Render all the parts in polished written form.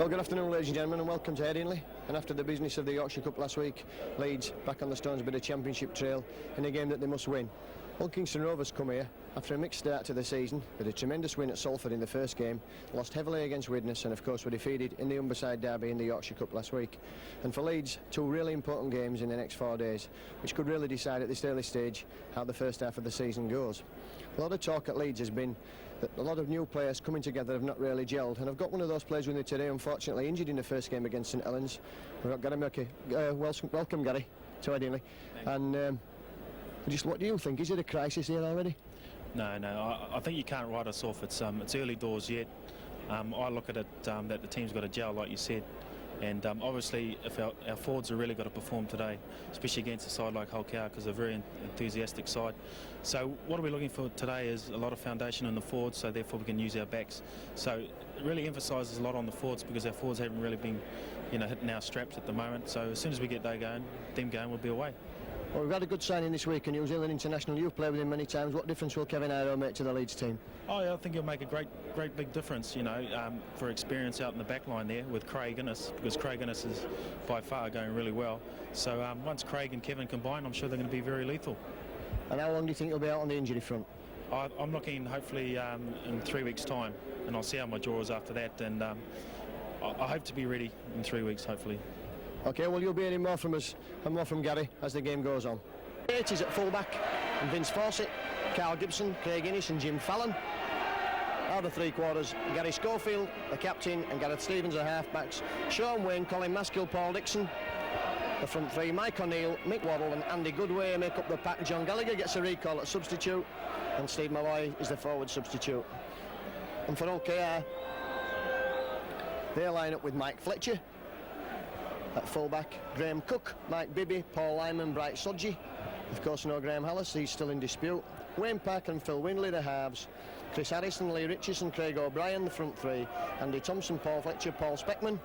Well, good afternoon, ladies and gentlemen, and welcome to Headingley. And after the business of the Yorkshire Cup last week, Leeds back on the Stones bit of championship trail in a game that they must win. Well, Kingston Rovers come here after a mixed start to the season, with a tremendous win at Salford in the first game, lost heavily against Widnes, and of course were defeated in the Humberside derby in the Yorkshire Cup last week. And for Leeds, two really important games in the next 4 days, which could really decide at this early stage how the first half of the season goes. A lot of talk at Leeds has been that a lot of new players coming together have not really gelled, and I've got one of those players with me today, unfortunately injured in the first game against St Helens. We've got Gary Murky. Welcome, Gary, to Headingley. And just what do you think? Is it a crisis here already? No, I think you can't write us off. It's early doors yet. I look at it that the team's got a gel, like you said, and obviously if our forwards are really got to perform today, especially against a side like Hull Cow, because they're a very enthusiastic side. So what are we looking for today is a lot of foundation in the forwards, so therefore we can use our backs. So it really emphasises a lot on the forwards, because our forwards haven't really been, hitting our straps at the moment. So as soon as we get them going, we'll be away. Well, we've had a good signing this week, a New Zealand international. You've played with him many times. What difference will Kevin Iroh make to the Leeds team? Oh, yeah, I think he'll make a great big difference, for experience out in the back line there with Craig Innes, because Craig Innes is by far going really well. So once Craig and Kevin combine, I'm sure they're going to be very lethal. And how long do you think he'll be out on the injury front? I'm looking hopefully in 3 weeks' time, and I'll see how my draw is after that, and I hope to be ready in 3 weeks, hopefully. OK, well, you'll be hearing more from us and more from Gary as the game goes on. It is at full-back, and Vince Fawcett, Carl Gibson, Craig Innes and Jim Fallon. Are the three quarters, Gary Schofield, the captain, and Gareth Stevens are half-backs. Sean Wayne, Colin Maskill, Paul Dixon. The front three, Mike O'Neill, Mick Waddle and Andy Goodway make up the pack. John Gallagher gets a recall at substitute, and Steve Malloy is the forward substitute. And for OKR, they line up with Mike Fletcher at full-back, Graham Cook, Mike Bibby, Paul Lyman, Bright Sodgy. Of course, no Graham Hallis, he's still in dispute. Wayne Parker and Phil Windley, the halves. Chris Harrison, Lee Richardson, Craig O'Brien, the front three. Andy Thompson, Paul Fletcher, Paul Speckman.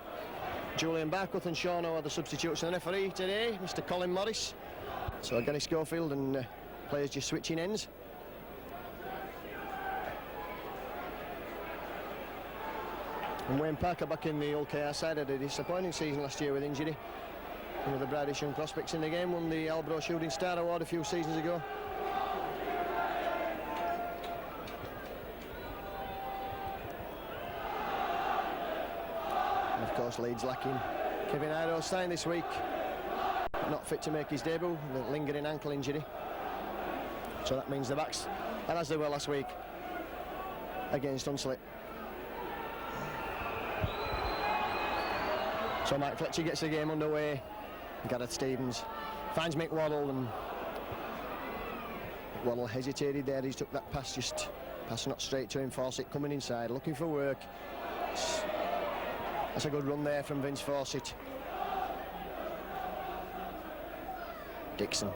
Julian Barkworth and Sean O are the substitutes. And the referee today, Mr Colin Morris. So Gary Schofield and players just switching ends. And Wayne Parker back in the OKR side had a disappointing season last year with injury. One of the brightest young prospects in the game, won the Albro Shooting Star Award a few seasons ago. And of course Leeds lacking Kevin Iroh, signed this week, not fit to make his debut, the lingering ankle injury. So that means the backs, and as they were last week against Hunslet. So Mike Fletcher gets the game underway. Gareth Stevens finds Mick Waddle, and Waddle hesitated there. He's took that pass, just pass not straight to him. Fawcett coming inside, looking for work. That's a good run there from Vince Fawcett. Dixon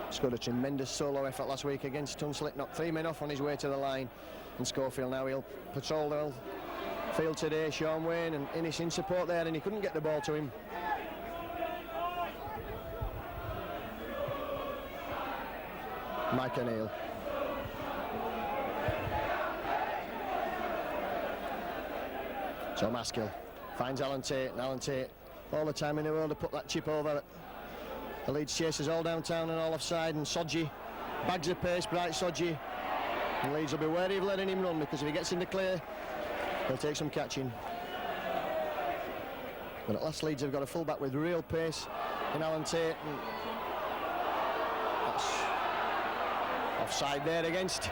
scored a tremendous solo effort last week against Hunslet, knocked 3 men off on his way to the line, and Schofield now he'll patrol the field today. Sean Wayne and Innes in support there, and he couldn't get the ball to him. Mike O'Neill. So Maskill finds Alan Tate, and Alan Tate all the time in the world to put that chip over. The Leeds chasers all downtown and all offside, and Sodgy bags of pace, Bright Sodgy. And Leeds will be wary of letting him run, because if he gets in the clear, he'll take some catching. But at last, Leeds have got a full-back with real pace in Alan Tate. And that's offside there against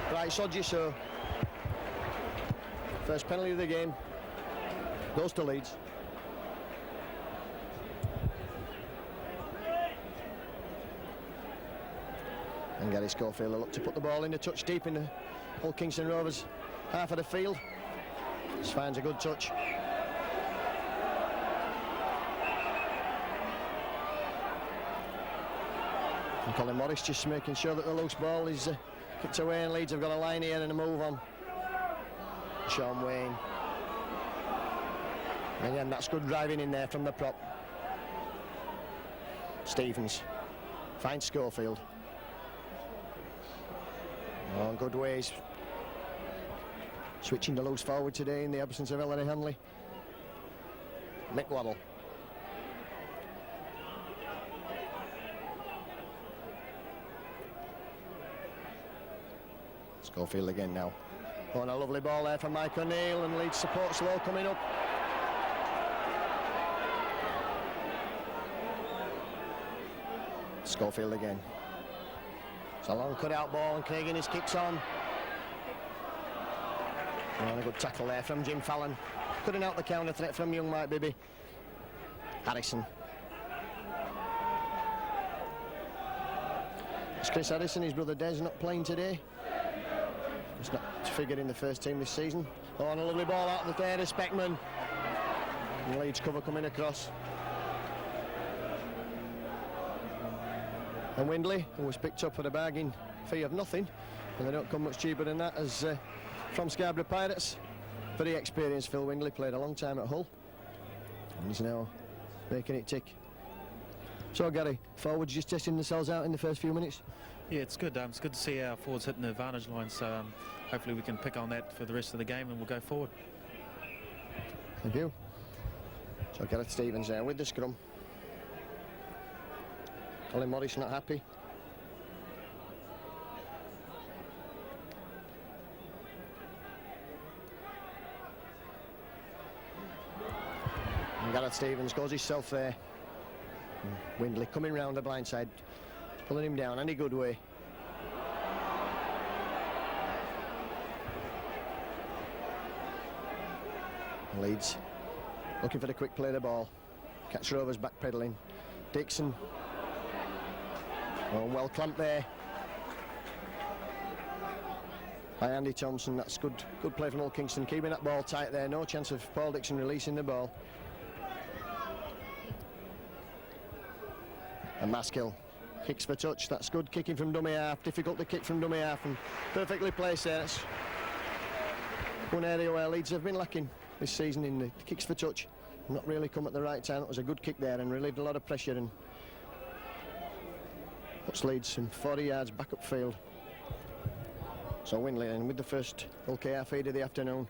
Bright Sodgy, so first penalty of the game goes to Leeds. And Gary Schofield will look to put the ball in the touch deep in the Hull Kingston Rovers half of the field. Just finds a good touch. And Colin Morris just making sure that the loose ball is kicked away, and Leeds have got a line here and a move on. Sean Wayne. And again, that's good driving in there from the prop. Stevens finds Schofield. Oh, good ways. Switching the loose forward today in the absence of Ellery Hanley. Mick Waddle. Schofield again now. Oh, and a lovely ball there from Mike O'Neill, and Leeds support slow coming up. Schofield again. It's a long cut-out ball, and Craig Innes kicks on. Oh, and a good tackle there from Jim Fallon. Cutting out the counter threat from young Mike Bibby. Harrison. It's Chris Harrison, his brother Des, not playing today. He's not figured in the first team this season. Oh, and a lovely ball out of the third of Speckman. And Leeds cover coming across. And Windley, who was picked up at a bargain fee of nothing, and they don't come much cheaper than that, as from Scarborough Pirates. Very experienced Phil Windley, played a long time at Hull, and he's now making it tick. So Gary, forwards just testing themselves out in the first few minutes? Yeah, it's good. It's good to see our forwards hitting the advantage line, so hopefully we can pick on that for the rest of the game and we'll go forward. Thank you. So Gareth Stevens there with the scrum. Colin Morris not happy. And Gareth Stevens goes himself there. Windley coming round the blind side, pulling him down any good way. Leeds looking for the quick play of the ball. Cats Rovers back pedalling. Dixon. Oh, well clamped there by Andy Thompson. That's good play from Hull Kingston, keeping that ball tight there. No chance of Paul Dixon releasing the ball. And Maskill kicks for touch. That's good kicking from dummy half. Difficult to kick from dummy half, and perfectly placed there. That's one area where Leeds have been lacking this season in the kicks for touch. Not really come at the right time. It was a good kick there and relieved a lot of pressure and puts Leeds some 40 yards back upfield. So Windley in with the first LKR feed of the afternoon.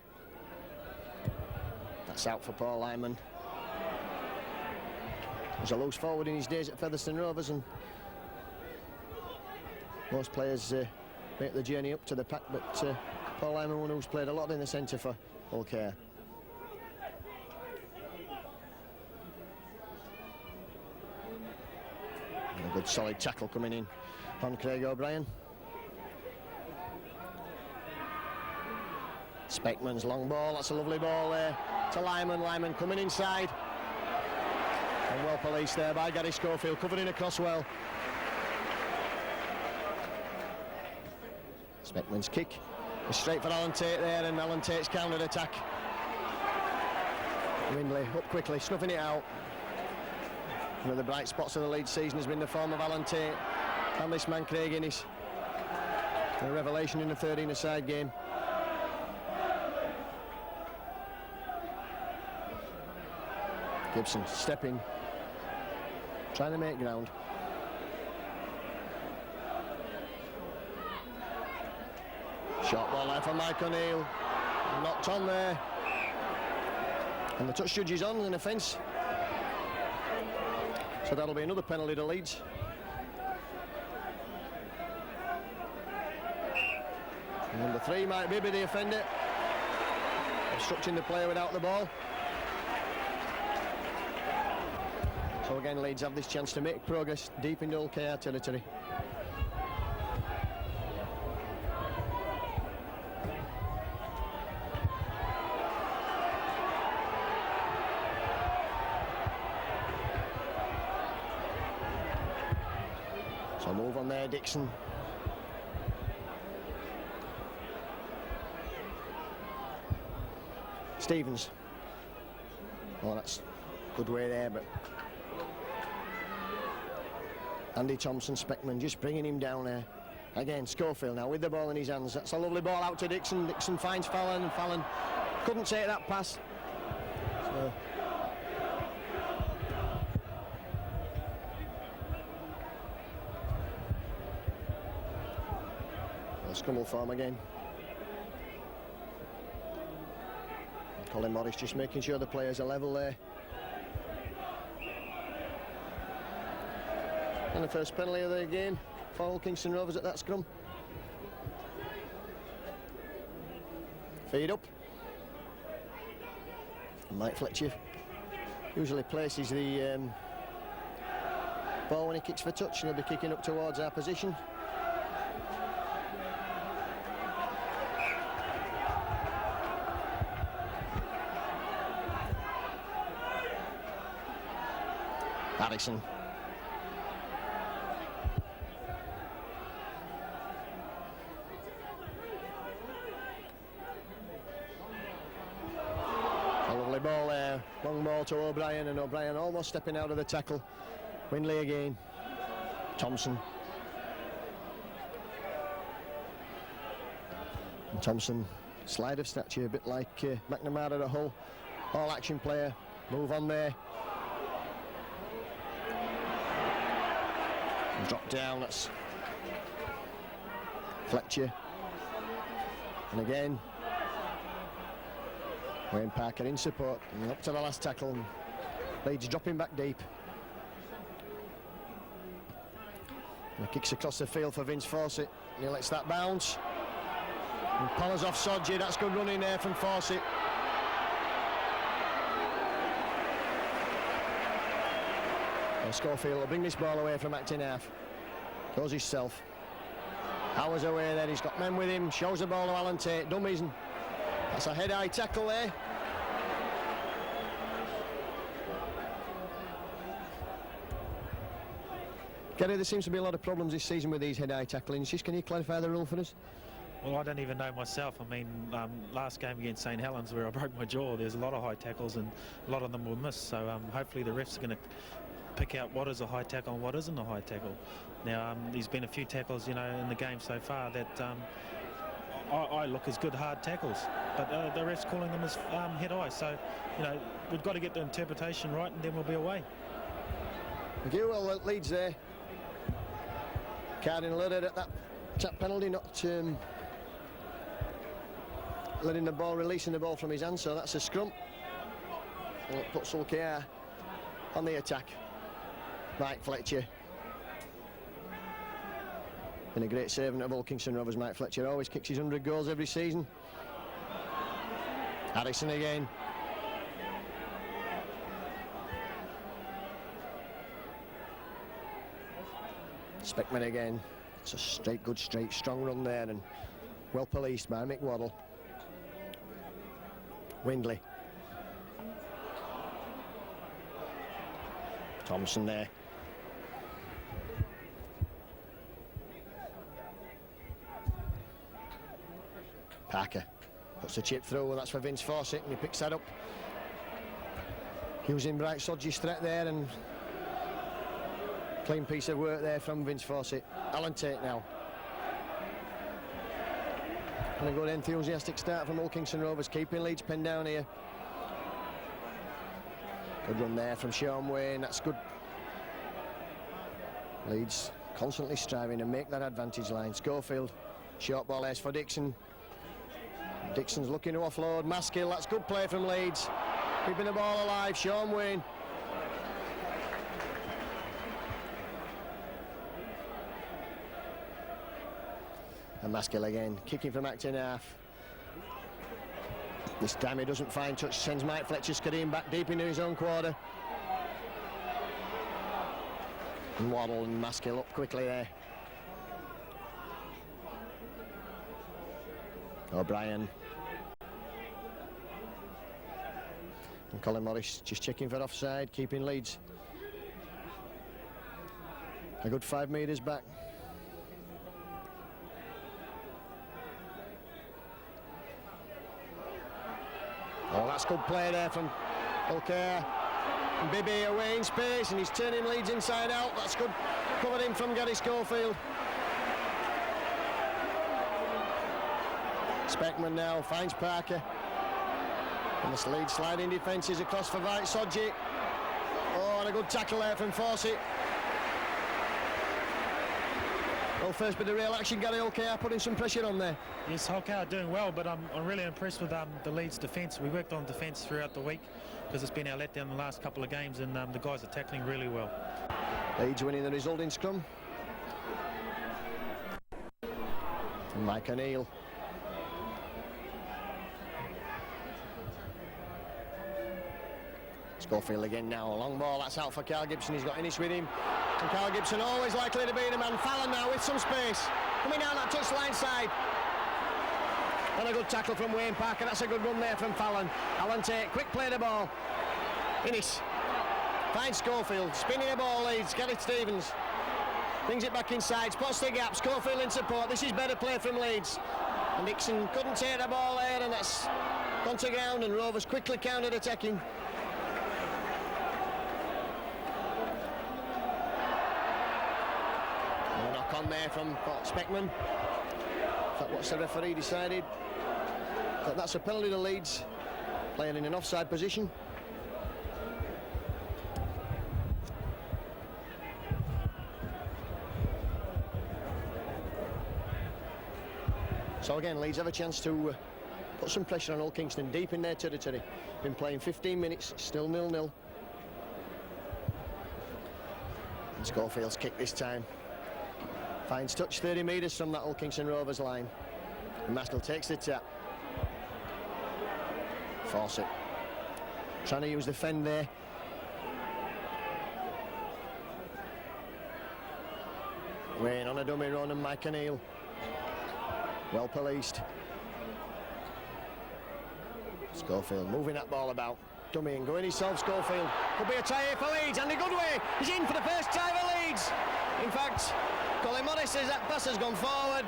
That's out for Paul Lyman. He's a loose forward in his days at Featherstone Rovers, and most players make the journey up to the pack, but Paul Lyman, one who's played a lot in the centre for LKR. A good solid tackle coming in on Craig O'Brien. Speckman's long ball, that's a lovely ball there to Lyman. Lyman coming inside. And well policed there by Gary Schofield, covering across well. Speckman's kick is straight for Alan Tate there, and Alan Tate's counter attack. Windley up quickly, snuffing it out. One of the bright spots of the Leeds season has been the form of Alan Tate and this man Craig Innes. A revelation in the 13-a-side game. Gibson stepping, trying to make ground. Short ball there from Mike O'Neill. Knocked on there. And the touch judge is on, an offence. So that'll be another penalty to Leeds. And number 3 might be the offender. Obstructing the player without the ball. So again, Leeds have this chance to make progress deep into LKR territory. So move on there, Dixon. Stevens. Oh, that's a good way there, but Andy Thompson, Speckman just bringing him down there. Again, Schofield now with the ball in his hands. That's a lovely ball out to Dixon. Dixon finds Fallon, and Fallon couldn't take that pass. So scramble form again. Colin Morris just making sure the players are level there. And the first penalty of the game for Hull Kingston Rovers at that scrum. Feed up. Mike Fletcher usually places the ball when he kicks for touch, and he'll be kicking up towards our position. Harrison. A lovely ball there, long ball to O'Brien, and O'Brien almost stepping out of the tackle. Windley again. Thompson. And Thompson, slide of stature, a bit like McNamara at Hull. All action player, move on there. Drop down, that's Fletcher. And again, Wayne Parker in support, and up to the last tackle, and Leeds dropping back deep. And he kicks across the field for Vince Fawcett, and he lets that bounce. And Pollard's off Sodji, that's good running there from Fawcett. And Schofield will bring this ball away from acting half. Goes himself. Howard's away there, he's got men with him, shows the ball to Alan Tate, dummies, and that's a head-high tackle there. Gary, there seems to be a lot of problems this season with these head-high tacklings. Just can you clarify the rule for us? Well, I don't even know myself. I mean, last game against St Helens where I broke my jaw, there's a lot of high tackles and a lot of them were missed. So hopefully the refs are going to pick out what is a high tackle and what isn't a high tackle. Now, there's been a few tackles, you know, in the game so far that I look as good hard tackles, but the refs calling them as head-high. So, you know, we've got to get the interpretation right, and then we'll be away. Thank you. Well, Leeds there. Carding alerted at that tap penalty, not letting the ball, releasing the ball from his hand, so that's a scrum. And it puts Hull KR on the attack. Mike Fletcher. Been a great servant of Hull Kingston Rovers, Mike Fletcher. Always kicks his 100 goals every season. Harrison again. Speckman again. It's a straight, good, straight, strong run there, and well policed by Mick Waddle. Windley. Thompson there. Parker puts the chip through, and that's for Vince Fawcett, and he picks that up. Using Bright Sodji's threat there, and clean piece of work there from Vince Fawcett. Alan Tate now. And a good enthusiastic start from Hull Kingston Rovers, keeping Leeds pinned down here. Good run there from Sean Wayne, that's good. Leeds constantly striving to make that advantage line. Schofield, short ball ace for Dixon. Dixon's looking to offload. Maskill, that's good play from Leeds. Keeping the ball alive, Sean Wayne. And Maskill again, kicking from acting half. This time he doesn't find touch, sends Mike Fletcher scurrying back deep into his own quarter. And Waddle and Maskill up quickly there. O'Brien. And Colin Morris just checking for offside, keeping Leeds a good 5 metres back. Oh, that's good play there from Ulker. And Bibby away in space, and he's turning Leeds inside out. That's good. Covered in from Gary Schofield. Speckman now finds Parker. And this Leeds sliding defence is across for Bright Sodji. Oh, and a good tackle there from Fawcett. Well, first bit of real action, Gary Holkar putting some pressure on there. Yes, Holkar are doing well, but I'm really impressed with the Leeds defence. We worked on defence throughout the week because it's been our letdown the last couple of games, and the guys are tackling really well. Leeds winning the resulting scrum. Mike O'Neill. Schofield again now, a long ball, that's out for Carl Gibson, he's got Innish with him. And Carl Gibson always likely to be the man. Fallon now with some space. Coming down that touchline side. And a good tackle from Wayne Parker, that's a good run there from Fallon. Alan Tate, quick play the ball. Innish. Finds Schofield, spinning the ball leads, Gareth Stevens. Brings it back inside, spots the gap, Schofield in support, this is better play from Leeds. And Dixon couldn't take the ball there, and that's gone to ground, and Rovers quickly countered attacking. On there from Speckman. Is that what the referee decided? That's a penalty to Leeds, playing in an offside position. So again, Leeds have a chance to put some pressure on Hull Kingston deep in their territory. Been playing 15 minutes, still 0-0. And Schofield's kick this time. Finds touch 30 metres from that Hull Kingston Rovers line. And Maskell takes the tap. Fawcett trying to use the fend there. Wayne on a dummy run, and Mike O'Neill. Well policed. Schofield moving that ball about. Dummy and going himself, Schofield. Could be a tie here for Leeds. Andy Goodway is in for the first time for Leeds. In fact, Colin Morris says that pass has gone forward.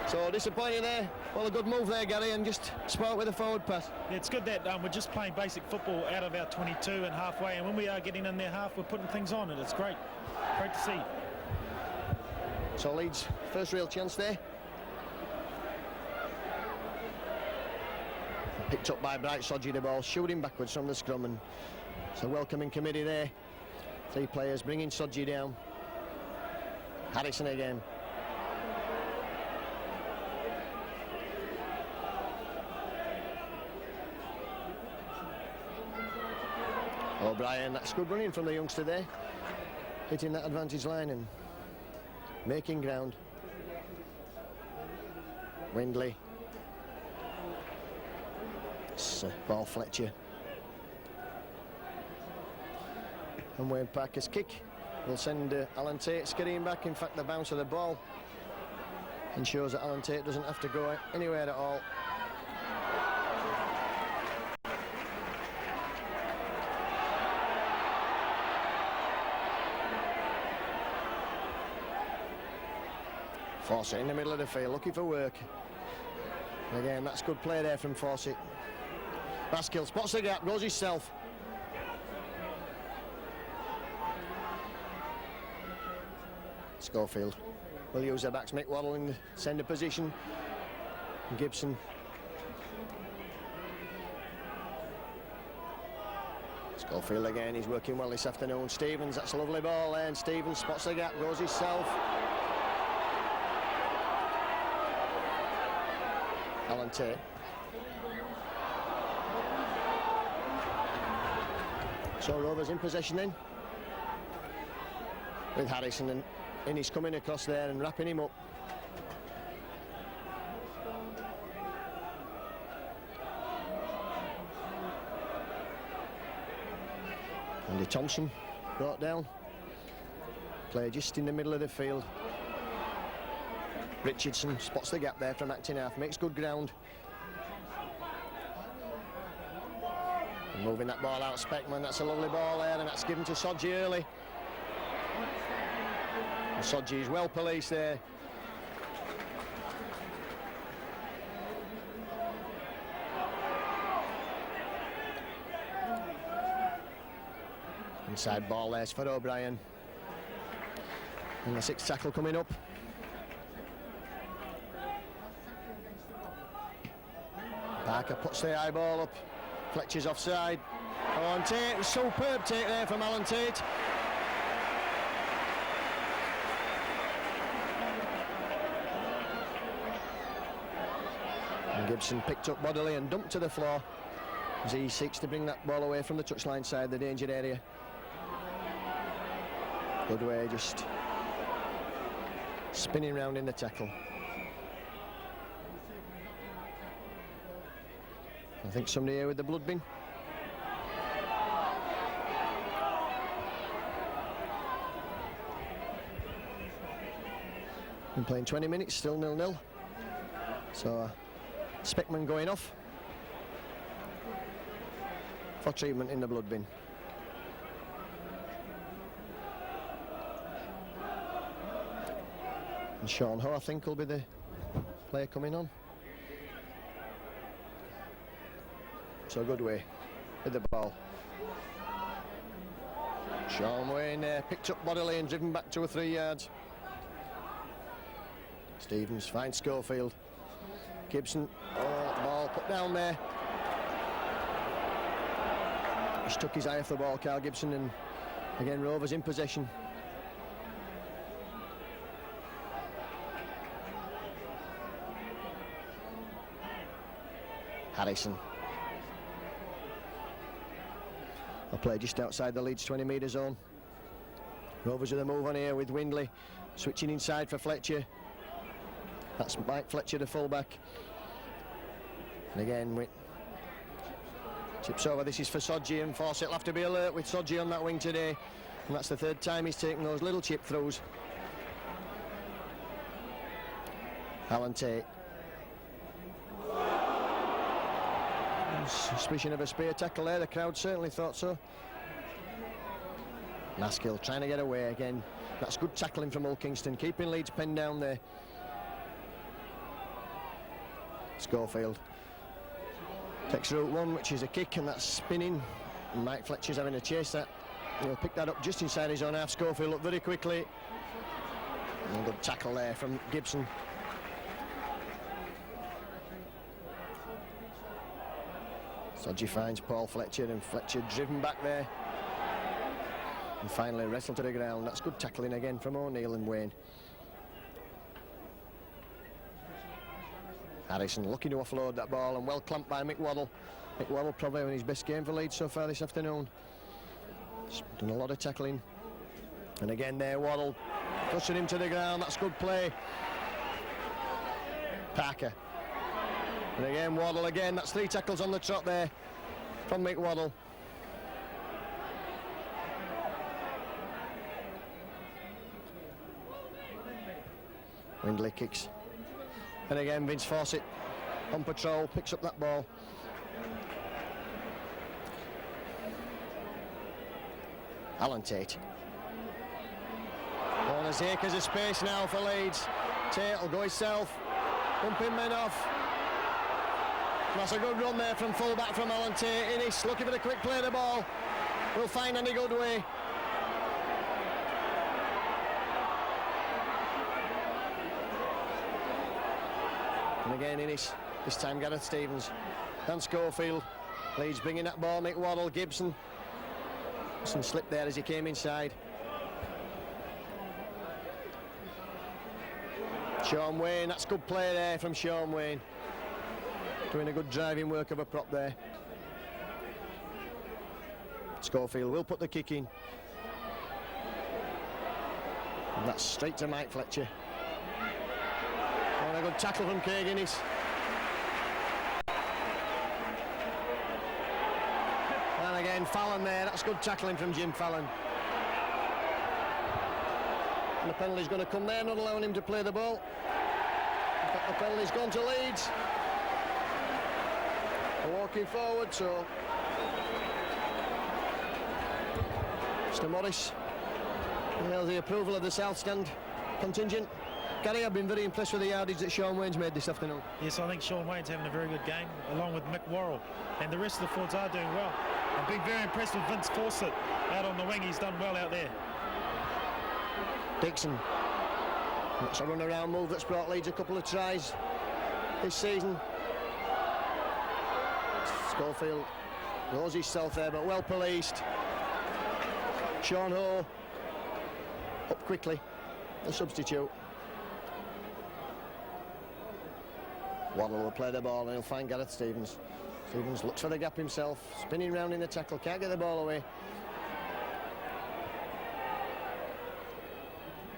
So disappointing there. Well, a good move there, Gary, and just spoke with a forward pass. Yeah, it's good that we're just playing basic football out of our 22 and halfway, and when we are getting in their half, we're putting things on, and it's great. Great to see. So Leeds, first real chance there. Picked up by Bright Sodgy, the ball, shooting backwards from the scrum, and it's a welcoming committee there. Three players bringing Sodgy down. Harrison again. O'Brien, that's good running from the youngster there. Hitting that advantage line and making ground. Windley. It's ball Fletcher. And Wayne Parker's kick will send Alan Tate skidding back. In fact, the bounce of the ball ensures that Alan Tate doesn't have to go anywhere at all. Fawcett in the middle of the field, looking for work. And again, that's good play there from Fawcett. Maskell spots the gap, goes himself. Schofield will use their backs. Mick Waddle in the centre position. And Gibson. Schofield again, he's working well this afternoon. Stevens, that's a lovely ball there, and Stevens spots the gap, goes himself. Alan Tate. So Rovers in possession then, with Harrison, and he's coming across there and wrapping him up. Andy Thompson brought down. Play just in the middle of the field. Richardson spots the gap there from acting half, makes good ground. And moving that ball out, Speckman, that's a lovely ball there, and that's given to Sodgy early. And Sodgy is well policed there. Inside ball there's for O'Brien. And the sixth tackle coming up. Parker puts the high ball up. Fletcher's offside. Alan Tate, superb take there from Alan Tate. Gibson picked up bodily and dumped to the floor as he seeks to bring that ball away from the touchline side, the danger area. Good way, just spinning round in the tackle. I think somebody here with the blood bin. Been playing 20 minutes, still 0-0. So Speckman going off for treatment in the blood bin. And Sean Ho, I think, will be the player coming on. So good way with the ball. Sean Wayne picked up bodily and driven back 2 or 3 yards. Stevens finds Schofield. Gibson, ball put down there. Just took his eye off the ball, Carl Gibson, and again Rovers in possession. Harrison. A play just outside the Leeds 20-metre zone. Rovers with a move on here with Windley switching inside for Fletcher. That's Mike Fletcher, the fullback. And again, tips over. This is for Sodji, and Fawcett will have to be alert with Sodji on that wing today. And that's the 3rd time he's taken those little chip throws. Alan Tate. Suspicion of a spear tackle there. The crowd certainly thought so. Maskill trying to get away again. That's good tackling from Hull Kingston, keeping Leeds pinned down there. Schofield takes route 1, which is a kick, and that's spinning. And Mike Fletcher's having a chase that. He'll pick that up just inside his own half. Schofield up very quickly. And a good tackle there from Gibson. Sodji finds Paul Fletcher, and Fletcher driven back there. And finally wrestled to the ground. That's good tackling again from O'Neill and Wayne. Harrison looking to offload that ball, and well clamped by Mick Waddle. Mick Waddle probably having his best game for Leeds so far this afternoon. He's done a lot of tackling. And again there, Waddle pushing him to the ground. That's good play. Parker. And again, Waddle again. That's 3 tackles on the trot there from Mick Waddle. Windley kicks. And again, Vince Fawcett on patrol, picks up that ball. Alan Tate. Oh, there's acres of space now for Leeds. Tate will go himself. Pumping men off. That's a good run there from full-back from Alan Tate. Innes looking for the quick play of the ball. Will find any good way. And again Innes, this time Gareth Stevens. And Schofield. Leeds bringing that ball, Mick Waddle, Gibson. Some slip there as he came inside. Sean Wayne, that's good play there from Sean Wayne. Doing a good driving work of a prop there. Schofield will put the kick in. And that's straight to Mike Fletcher. And a good tackle from Craig Innes. And again Fallon there, that's good tackling from Jim Fallon. And the penalty's going to come there, not allowing him to play the ball. In fact, the penalty's gone to Leeds. Walking forward, so Mr. Morris has the approval of the South Stand contingent. Gary, I've been very impressed with the yardage that Sean Wayne's made this afternoon. Yes, I think Sean Wayne's having a very good game, along with Mick Worrell, and the rest of the forwards are doing well. I've been very impressed with Vince Fawcett out on the wing. He's done well out there. Dixon. That's a run-around move that's brought Leeds a couple of tries this season. Schofield goes himself there, but well policed. Sean Ho up quickly, the substitute. Waddle will play the ball and he'll find Gareth Stevens. Stevens looks for the gap himself, spinning round in the tackle, can't get the ball away.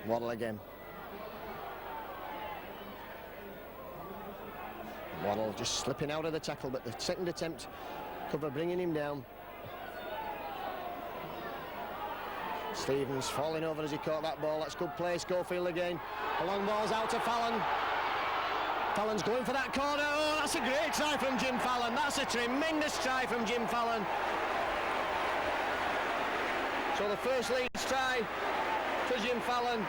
Waddle again. Waddle just slipping out of the tackle, but the second attempt, cover bringing him down. Stevens falling over as he caught that ball. That's good play. Schofield again. The long ball's out to Fallon. Fallon's going for that corner. Oh, that's a great try from Jim Fallon. That's a tremendous try from Jim Fallon. So the first Leeds try to Jim Fallon.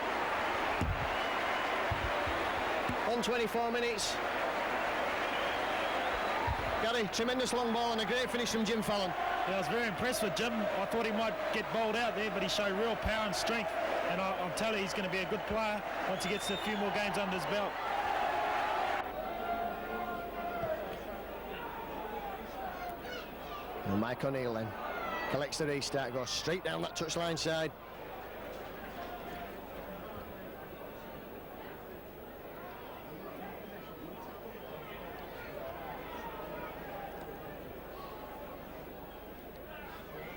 On 24 minutes. Gary, tremendous long ball and a great finish from Jim Fallon. Yeah, I was very impressed with Jim. I thought he might get bowled out there, but he showed real power and strength. And I'm telling you, he's going to be a good player once he gets a few more games under his belt. And Mike O'Neill then collects the restart, goes straight down that touchline side.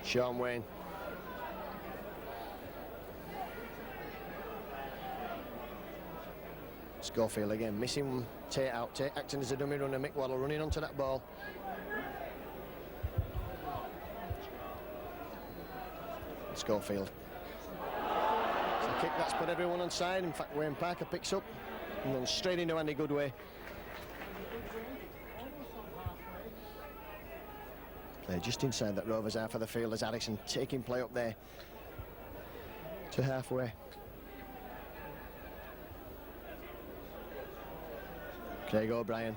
Sean Wayne. Schofield again, missing Tate out. Tate acting as a dummy runner. Mick Waddle running onto that ball. Schofield. It's a kick that's put everyone on side. In fact, Wayne Parker picks up and runs straight into Andy Goodway. Play just inside that Rovers half of the field as Addison taking play up there to halfway. Craig O'Brien.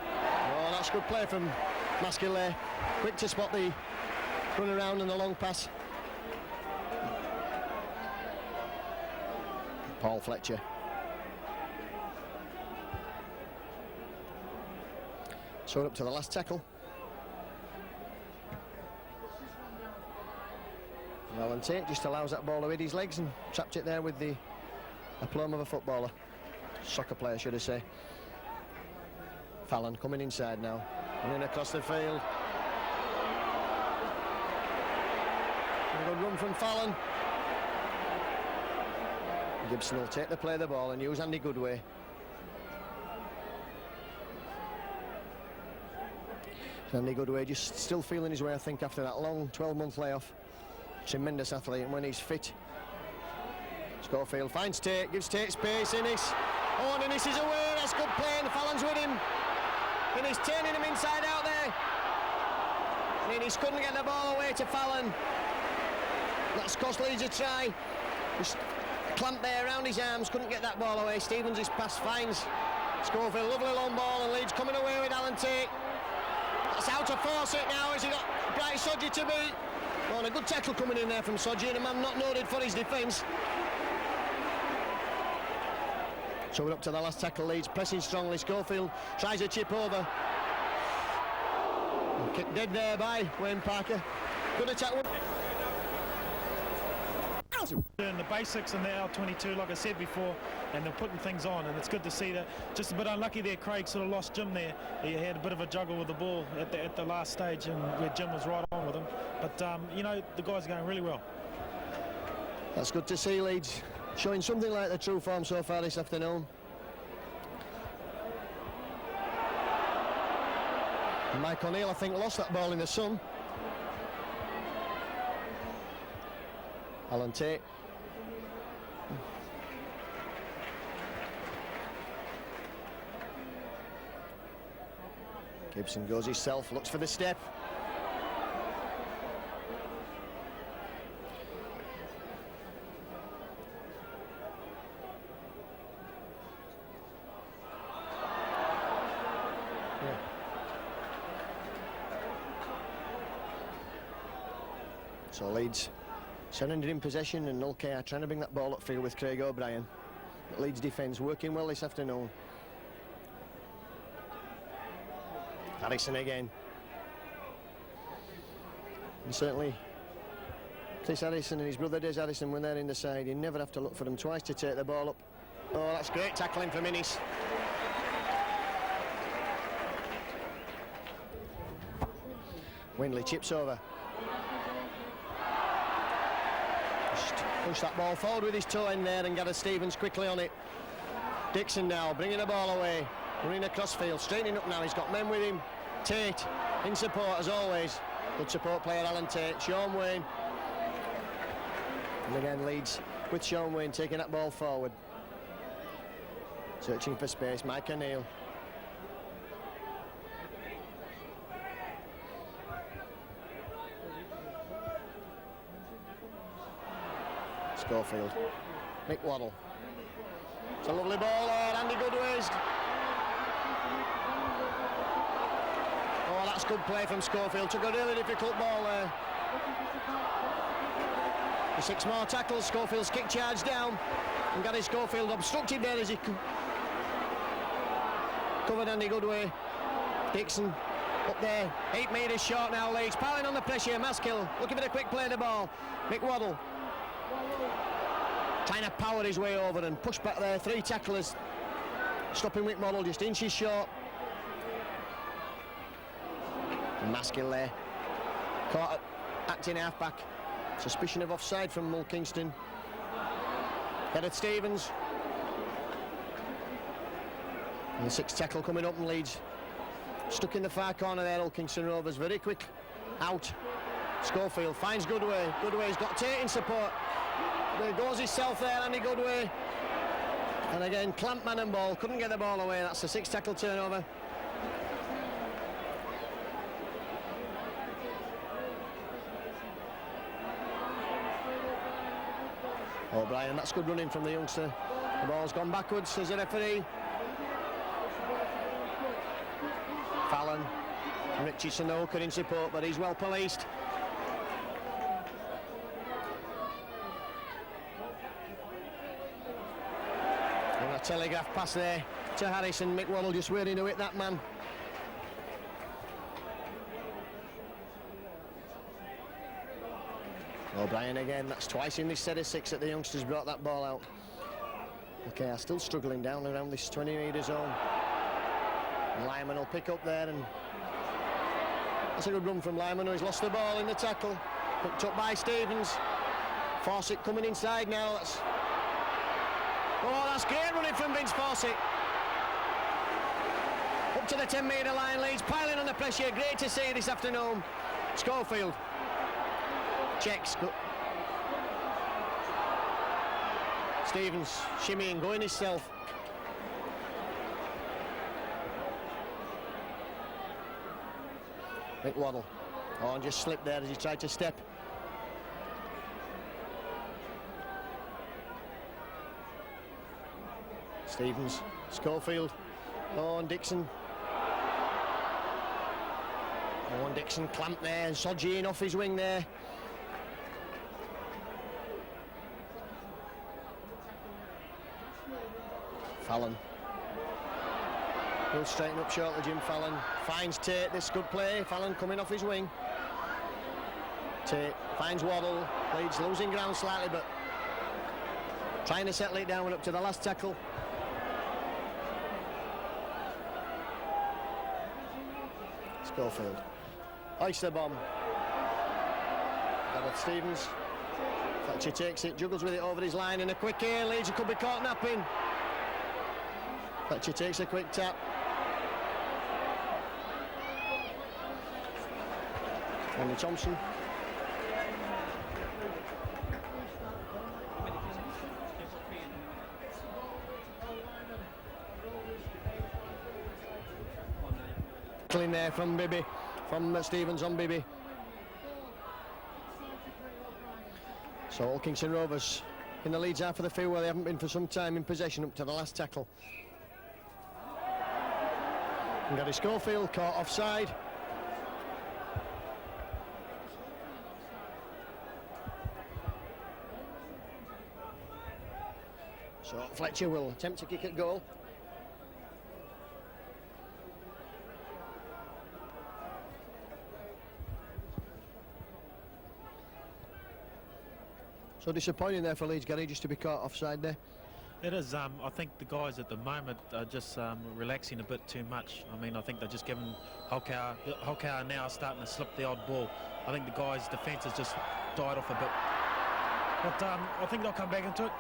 Oh, that's good play from Maskell. Quick to spot the run around and the long pass. Paul Fletcher. So up to the last tackle. Alan Tate just allows that ball to hit his legs and trapped it there with the aplomb of a footballer. Soccer player, should I say. Fallon coming inside now. And in across the field. A good run from Fallon. Gibson will take the play of the ball and use Andy Goodway. Andy Goodway just still feeling his way, I think, after that long 12-month layoff. Tremendous athlete, and when he's fit. Schofield finds Tate, gives Tate space. Innis. Oh, and Innis is away. That's good play, and Fallon's with him. Innis turning him inside out there. And Innis couldn't get the ball away to Fallon. That's cost Leeds a try. Just clamped there around his arms, couldn't get that ball away. Stevens' his pass finds Schofield. Lovely long ball, and Leeds coming away with Alan Tate. That's out to force it now. Has he got Bright Sodji to beat? Oh, and a good tackle coming in there from Sodji, and a man not noted for his defence. So we're up to the last tackle. Leeds pressing strongly. Schofield tries a chip over. Kicked dead there by Wayne Parker. Good attack. Doing the basics in the L22, like I said before, and they're putting things on, and it's good to see that. Just a bit unlucky there, Craig sort of lost Jim there. He had a bit of a juggle with the ball at the last stage, and where Jim was right on with him. But you know, the guys are going really well. That's good to see. Leeds showing something like the true form so far this afternoon. And Mike O'Neill, I think, lost that ball in the sun. Alan Tate. Gibson goes himself, looks for the step. So Leeds surrendered in possession, and Nulke are trying to bring that ball upfield with Craig O'Brien. But Leeds defence working well this afternoon. Harrison again. And certainly Chris Harrison and his brother Des Harrison, when they're in the side, you never have to look for them twice to take the ball up. Oh, that's great tackling from Innes. Windley chips over. Just push that ball forward with his toe in there and Gareth Stevens quickly on it. Dixon now bringing the ball away, running across field, straightening up now. He's got men with him. Tate in support as always. Good support player Alan Tate. Sean Wayne. And again Leeds with Sean Wayne taking that ball forward. Searching for space, Mike O'Neill. Schofield. Mick Waddle. It's a lovely ball there, Andy Goodways. Oh, that's good play from Schofield. Took a really difficult ball there. The 6 more tackles, Schofield's kick charge down. And Gary Schofield obstructed there as he covered Andy Goodway. Dixon up there, 8 metres short now, Leeds. Piling on the pressure, Maskill looking for the quick play of the ball. Mick Waddle trying to power his way over and push back there. 3 tacklers stopping Mick Waddle just inches short. And Maskill there, caught at acting half-back. Suspicion of offside from Mull Kingston. Gareth Stevens. And the 6th tackle coming up, and Leeds stuck in the far corner there. Hull Kingston Rovers very quick out. Schofield finds Goodway. Goodway's got Tate in support. There goes himself there, Andy Goodway. And again, clamped man and ball. Couldn't get the ball away. That's the 6th tackle turnover. O'Brien, that's good running from the youngster. The ball's gone backwards, says the referee. Fallon, Richardson, the hooker in support, but he's well policed. And a telegraph pass there to Harrison. Mick Waddle just waiting to hit that man. O'Brien again, that's twice in this set of 6 that the youngsters brought that ball out. Okay, are still struggling down around this 20-metre zone. Lyman will pick up there, and that's a good run from Lyman, who's lost the ball in the tackle. Picked up by Stevens. Fawcett coming inside now. That's great running from Vince Fawcett. Up to the 10-metre line, Leeds piling on the pressure. Great to see this afternoon. Schofield. Checks. Stevens shimmying, going himself. Mick Waddle. Oh, and just slipped there as he tried to step. Stevens, Schofield. Oh, and Dixon. Oh, and Dixon clamped there, and Sodgy off his wing there. Fallon. He'll straighten up shortly, Jim Fallon. Finds Tate, this good play. Fallon coming off his wing. Tate finds Waddle. Leeds losing ground slightly, but trying to settle it down up to the last tackle. Schofield. Oyster bomb. Gareth Stevens. Fletcher takes it, juggles with it over his line, and a quick air. Leeds could be caught napping. Fletcher takes a quick tap. Henry Thompson. In there from Bibby, from Stevens on Bibby. So Hull Kingston Rovers in the Leeds half of the field where they haven't been for some time in possession up to the last tackle. And Gary Schofield caught offside. So Fletcher will attempt to kick at goal. So disappointing there for Leeds, Gary, just to be caught offside there. It is. I think the guys at the moment are just relaxing a bit too much. I mean, I think they're just giving Hokow now starting to slip the odd ball. I think the guys' defence has just died off a bit. But I think they'll come back into it.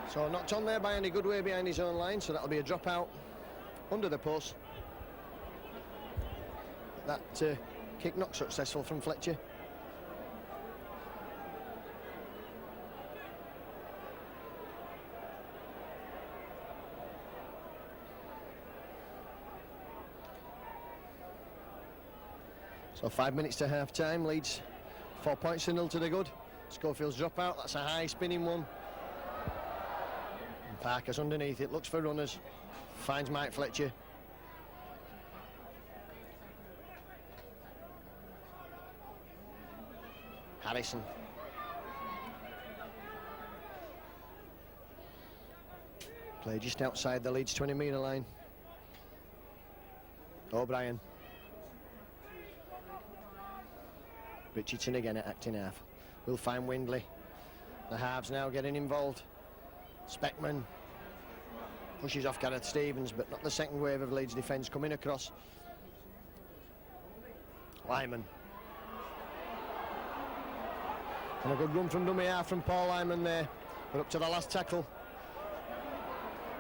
So knocked on there by Andy Goodway behind his own line, so that'll be a drop out under the post. That kick not successful from Fletcher. So 5 minutes to half time. Leeds 4 points to 0 to the good. Schofield's drop out, that's a high spinning one. And Parker's underneath it, looks for runners, finds Mike Fletcher. Harrison. Play just outside the Leeds 20-metre line. O'Brien. Richardson again at acting half. We'll find Windley. The halves now getting involved. Speckman pushes off Gareth Stevens, but not the second wave of Leeds defence coming across. Lyman. And a good run from dummy half from Paul Lyman there. We're up to the last tackle.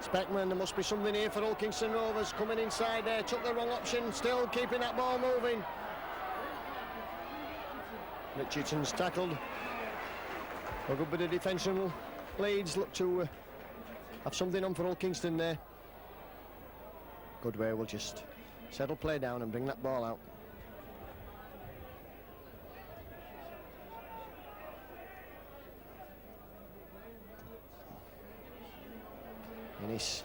Speckman, there must be something here for Hull Kingston Rovers. Coming inside there, took the wrong option, still keeping that ball moving. Richardson's tackled. A good bit of defence from Leeds. Look to have something on for Hull Kingston there. Goodway will just settle play down and bring that ball out. Innes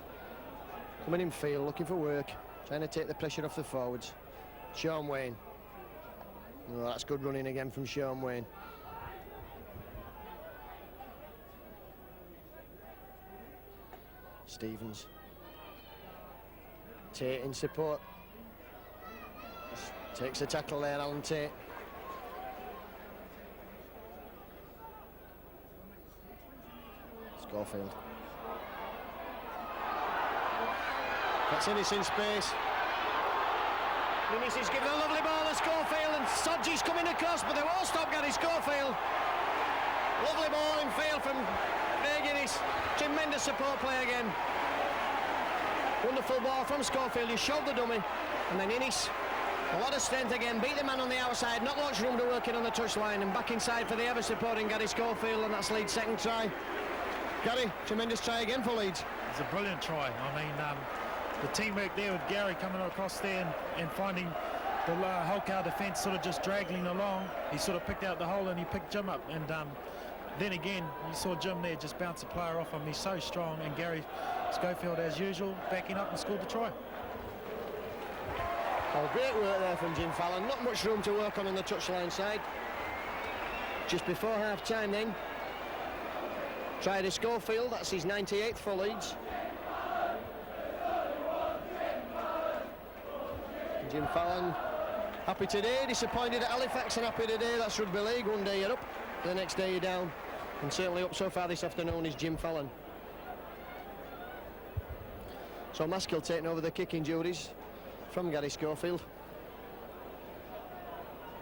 coming in field, looking for work, trying to take the pressure off the forwards. Sean Wayne. Oh, that's good running again from Sean Wayne. Stevens. Tate in support. Takes a tackle there, Alan Tate. Schofield. That's Innes in space. Innes is giving a lovely ball to Schofield, and Sodgy's coming across, but they won't stop Gary Schofield. Lovely ball in field from Craig Innes. Tremendous support play again. Wonderful ball from Schofield. He shoved the dummy, and then Innes, a lot of strength again, beat the man on the outside, not much room to work in on the touchline, and back inside for the ever supporting Gary Schofield, and that's Leeds' second try. Gary, tremendous try again for Leeds. It's a brilliant try. I mean, the teamwork there with Gary coming across there and finding the Hokow defence sort of just dragging along. He sort of picked out the hole and he picked Jim up, and then again you saw Jim there just bounce a player off him. He's so strong, and Gary Schofield as usual backing up and scored the try. Oh, great work there from Jim Fallon. Not much room to work on the touchline side. Just before half time then, try to Schofield, that's his 98th for Leeds. Jim Fallon happy today, disappointed at Halifax and happy today. That's rugby league. One day you're up, the next day you're down, and certainly up so far this afternoon is Jim Fallon. So Maskell taking over the kicking duties from Gary Schofield.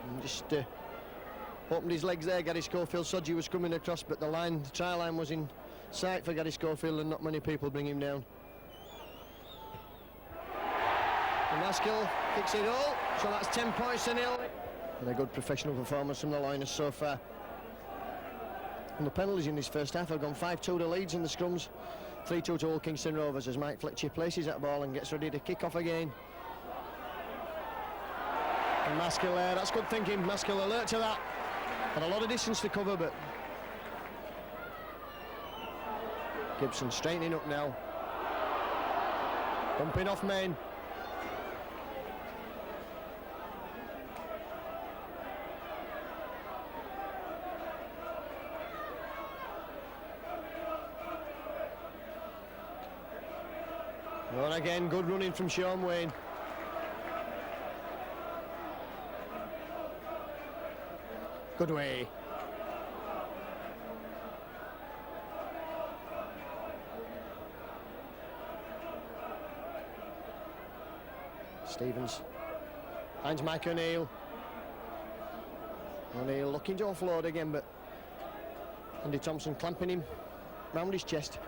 And just opened his legs there, Gary Schofield. Sodgy was coming across, but the try line was in sight for Gary Schofield, and not many people bring him down. And Maskell kicks it all, so that's 10 points to 0. And a good professional performance from the liners so far. And the penalties in this first half have gone 5-2 to Leeds in the scrums, 3-2 to Hull Kingston Rovers as Mike Fletcher places that ball and gets ready to kick off again. And Maskell there, that's good thinking. Maskell alert to that. And a lot of distance to cover, but Gibson straightening up now. Bumping off Main. And again, good running from Sean Wayne. Good way. Stevens finds Mike O'Neill. O'Neill looking to offload again, but Andy Thompson clamping him round his chest.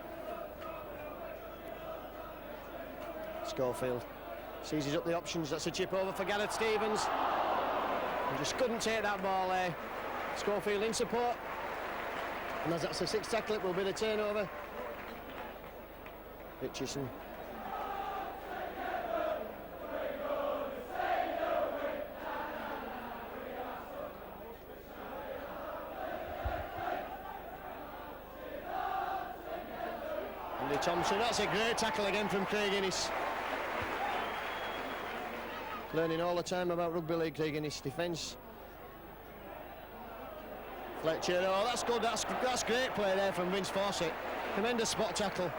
Schofield seizes up the options. That's a chip over for Gareth Stevens. He just couldn't take that ball there. Schofield in support. And as that's a sixth tackle, it will be the turnover. Richardson. Andy Thompson, that's a great tackle again from Craig Innes. Learning all the time about rugby league, Craig Innes. Defence. Fletcher, oh that's good, that's great play there from Vince Fawcett. Tremendous spot tackle.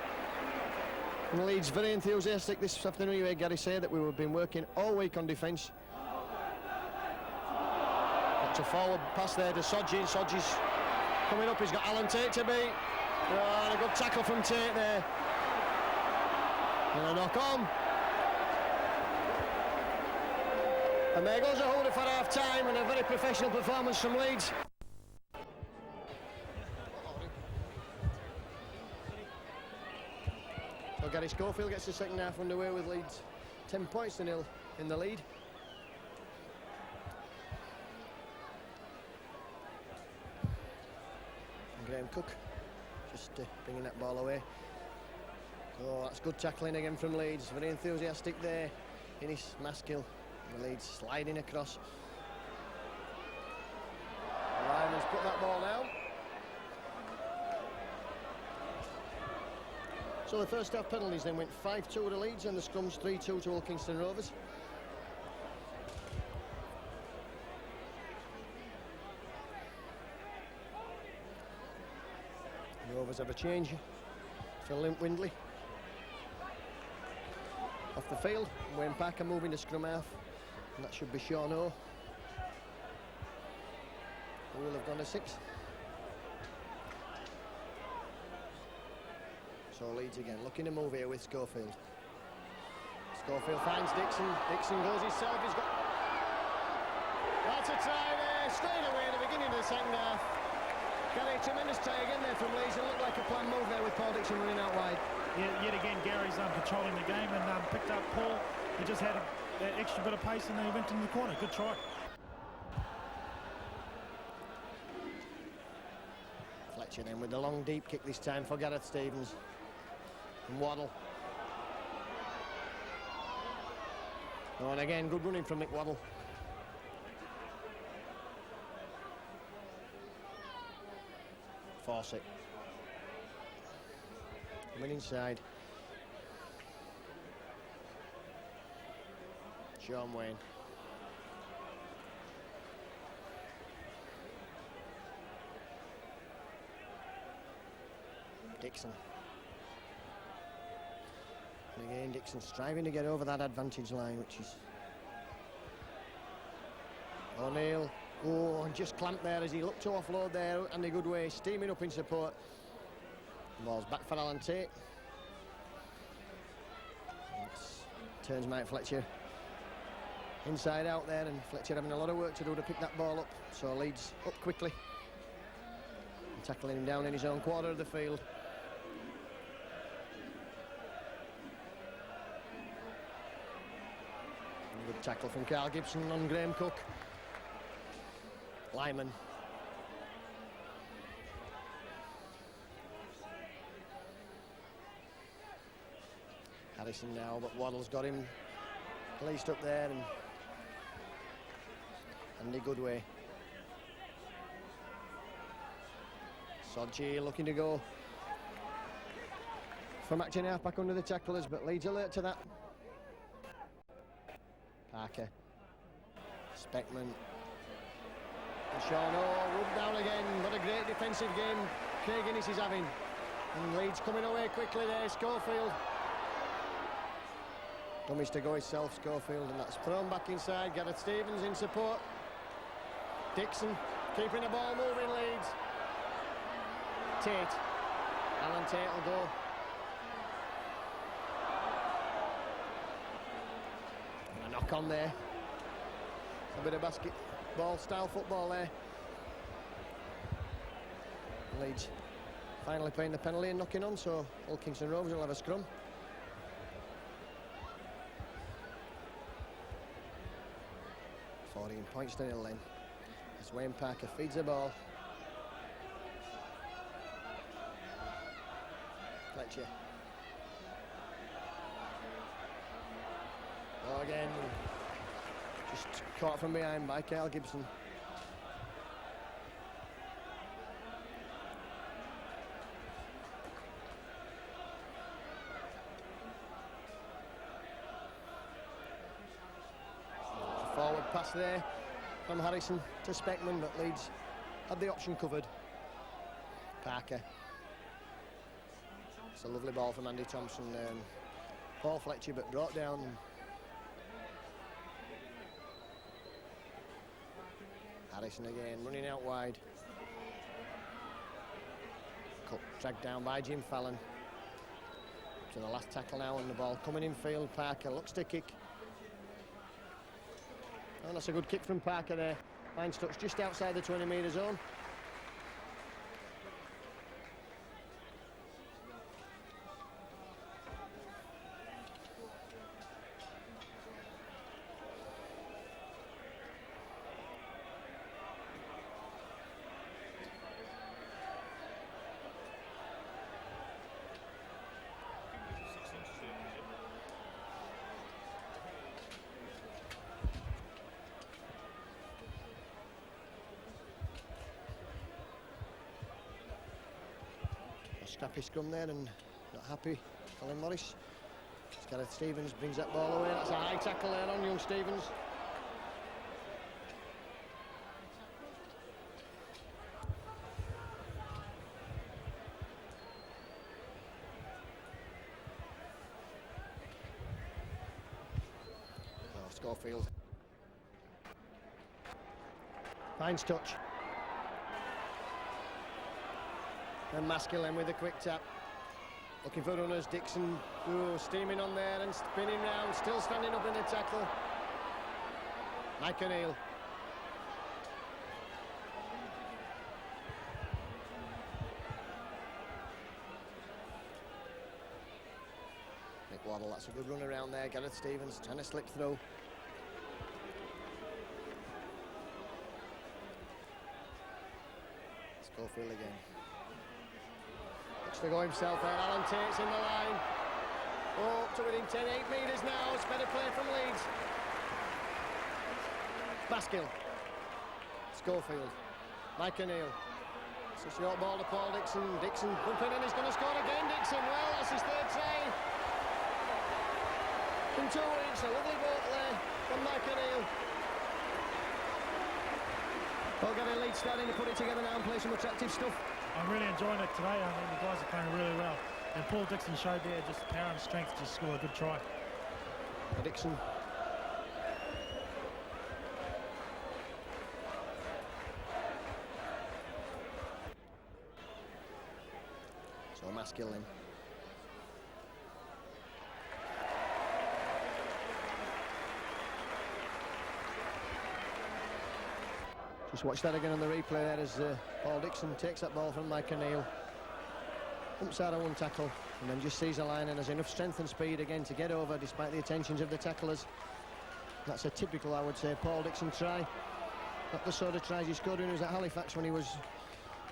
And Leeds very enthusiastic this afternoon. You heard Gary say that we've been working all week on defence. That's a forward pass there to Sodgy. Sodgy's coming up, he's got Alan Tate to beat. Oh, and a good tackle from Tate there. And a knock on. And there goes a holder for half time, and a very professional performance from Leeds. So Gary Schofield gets the second half underway with Leeds 10 points to 0 in the lead. And Graham Cook just bringing that ball away. Oh, that's good tackling again from Leeds. Very enthusiastic there. Innes, Maskill. Leeds sliding across. Lyman's put that ball down. So the first half penalties then went 5-2 to Leeds, and the scrums 3-2 to Hull Kingston Rovers. The Rovers have a change for Limp Windley. Off the field, Wayne Parker moving to scrum half. And that should be Sean O, who will have gone to 6. So Leeds again, looking to move here with Schofield. Schofield finds Dixon. Dixon goes himself. He's got... That's a try there. Straight away at the beginning of the second half. Gary, tremendous try again there from Leeds. It looked like a planned move there with Paul Dixon running out wide. Yeah, yet again, Gary's controlling the game and picked up Paul. He just had that extra bit of pace and then he went into the corner. Good try. Fletcher then with the long deep kick this time for Gareth Stevens. And Waddle. Oh, and again, good running from Mick Waddle. Fawcett. Coming inside. Sean Wayne. Dixon. And again, Dixon striving to get over that advantage line, which is... O'Neill. Oh, and just clamped there as he looked to offload there, and a good way, steaming up in support. Ball's back for Alan Tate. Turns Mike Fletcher inside out there, and Fletcher having a lot of work to do to pick that ball up. So Leeds up quickly and tackling him down in his own quarter of the field. Good tackle from Carl Gibson on Graham Cook. Lyman. Harrison now, but Waddle's got him placed up there, and Andy Goodway. Sodgy looking to go from action half back under the tacklers, but Leeds alert to that. Parker. Speckman. And Sean O rubbed down again. What a great defensive game Craig Innes is having. And Leeds coming away quickly there. Schofield. Dummies to go himself, Schofield, and that's thrown back inside. Gareth Stevens in support. Dixon Keeping the ball moving, Leeds. Tate. Alan Tate will go. And a knock on there. A bit of basketball style football there. Leeds finally paying the penalty and knocking on, so Hull Kingston Rovers will have a scrum. Points to nil then, as Wayne Parker feeds the ball. Fletcher. Oh, again, just caught from behind by Carl Gibson. Forward pass there from Harrison to Speckman, but Leeds had the option covered. Parker. It's a lovely ball from Andy Thompson. Paul Fletcher, but brought down. Harrison again, running out wide. Cut, dragged down by Jim Fallon. To the last tackle now, and the ball coming in field. Parker looks to kick. And that's a good kick from Parker there. Line stuck's just outside the 20-metre zone. Scrappy scrum there and not happy. Colin Morris. Gareth Stevens brings that ball away. That's a high tackle there on young Stevens. Oh, Schofield. Finds touch. And Maskelyne with a quick tap. Looking for runners. Dixon steaming on there and spinning round. Still standing up in the tackle. Mike O'Neill. Nick Waddle, that's a good run around there. Gareth Stevens trying to slip through. Schofield again. To go himself there, Alan Tate's in the line. Oh, up to within 8 metres now. It's better play from Leeds. Baskill. Schofield. Mike O'Neill. It's a short ball to Paul Dixon. Dixon bumping in, he's going to score again. Dixon, well, that's his third try. In 2 weeks, a lovely ball there from Mike O'Neill. Well, getting Leeds starting to put it together now and play some attractive stuff. I'm really enjoying it today. I mean, the guys are playing really well. And Paul Dixon showed there just power and strength to score a good try. Dixon. So Maskelyne. Just watch that again on the replay there as Paul Dixon takes that ball from Mike O'Neill. Jumps out of one tackle and then just sees a line and has enough strength and speed again to get over despite the attentions of the tacklers. That's a typical, I would say, Paul Dixon try. Not the sort of tries he scored when he was at Halifax when he was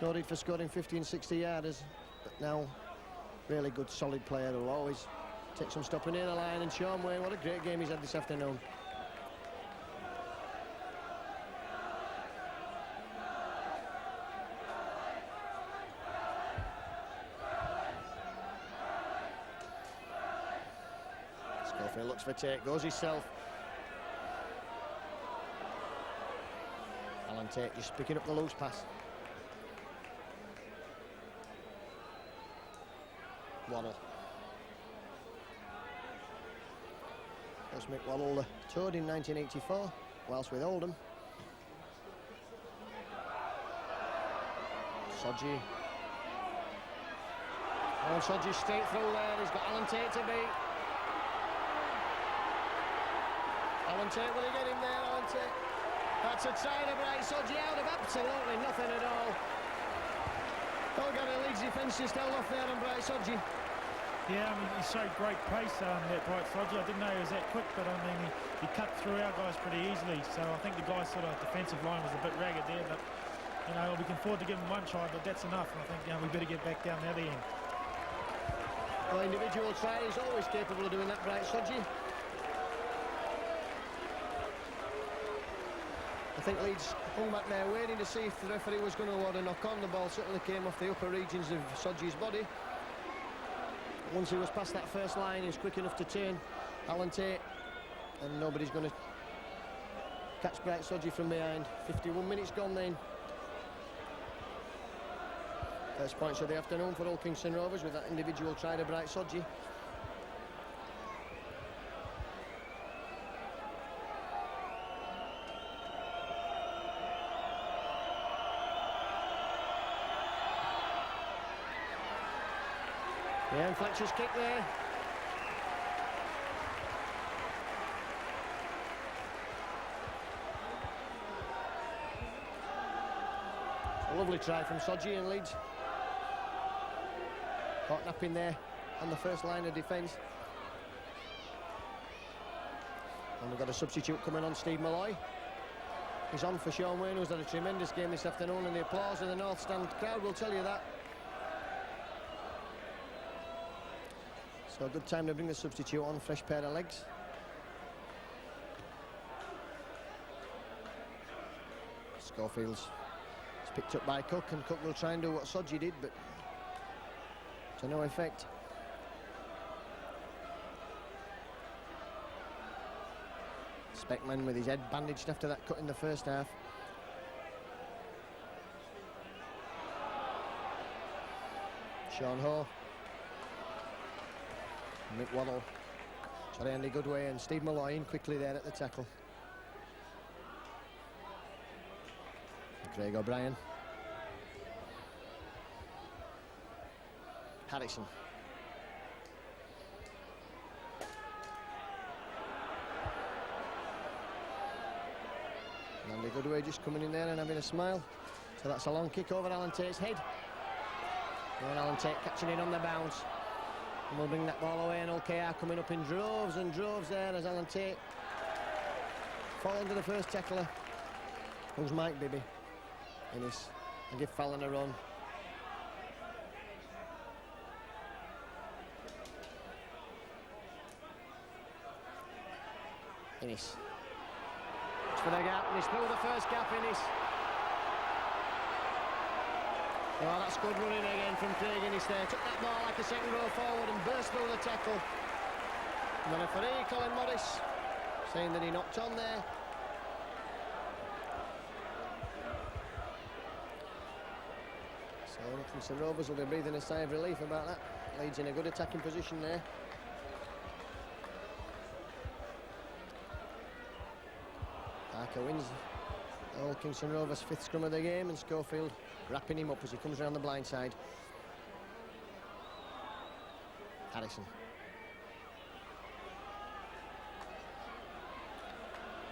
noted for scoring 50 and 60 yarders. But now, really good, solid player who will always take some stopping near the line. And Sean Wayne, what a great game he's had this afternoon. Schofield looks for Tate, goes himself. Alan Tate just picking up the loose pass. Waddle. Was Mick Waddle toured in 1984 whilst with Oldham. Sodji. Oh, Sodji straight through there. He's got Alan Tate to beat. Alan Tate, will he get him there? Alan Tate. That's a try to break Sodji out of absolutely nothing at all. Oh, got a Leeds defence just held off there on Bright Sodji. Yeah, I mean, he showed great pace, that Bright Sodji. I didn't know he was that quick, but I mean, he cut through our guys pretty easily. So I think the guy's sort of defensive line was a bit ragged there, but you know, we can afford to give him one try, but that's enough. And I think we better get back down the other end. Well, individual try is always capable of doing that, Bright Sodji. I think Leeds hung back there waiting to see if the referee was going to award a knock on. The ball certainly came off the upper regions of Sodji's body. Once he was past that first line, he was quick enough to turn Alan Tate, and nobody's going to catch Bright Sodji from behind. 51 minutes gone then. First points of the afternoon for Old Kingston Rovers with that individual try to Bright Sodji. Yeah, and Fletcher's kick there. A lovely try from Sodji and Leeds. Caught napping there on the first line of defence. And we've got a substitute coming on, Steve Malloy. He's on for Sean Wayne, who's had a tremendous game this afternoon, and the applause in the North Stand crowd will tell you that. So a good time to bring the substitute on, fresh pair of legs. Schofield's picked up by Cook, and Cook will try and do what Sodji did, but to no effect. Speckman with his head bandaged after that cut in the first half. Sean Ho. Mick Waddle, sorry, Andy Goodway, and Steve Malloy in quickly there at the tackle. Craig O'Brien. Harrison. Andy Goodway just coming in there and having a smile. So that's a long kick over Alan Tate's head. And Alan Tate catching it on the bounce. And we'll bring that ball away, and OKR coming up in droves and droves there as Alan Tate fall under the first tackler. Who's Mike Bibby? Innes. And give Fallon a run. Innes. It's for the gap, and he's through the first gap, Innes. Oh, that's good running again from Craig Innes there. Took that ball like a second row forward and burst through the tackle. And the referee, Colin Morris, saying that he knocked on there. So Kingston Rovers will be breathing a sigh of relief about that. Leeds in a good attacking position there. Parker wins Old Kingston Rovers' fifth scrum of the game, and Schofield wrapping him up as he comes around the blind side. Harrison.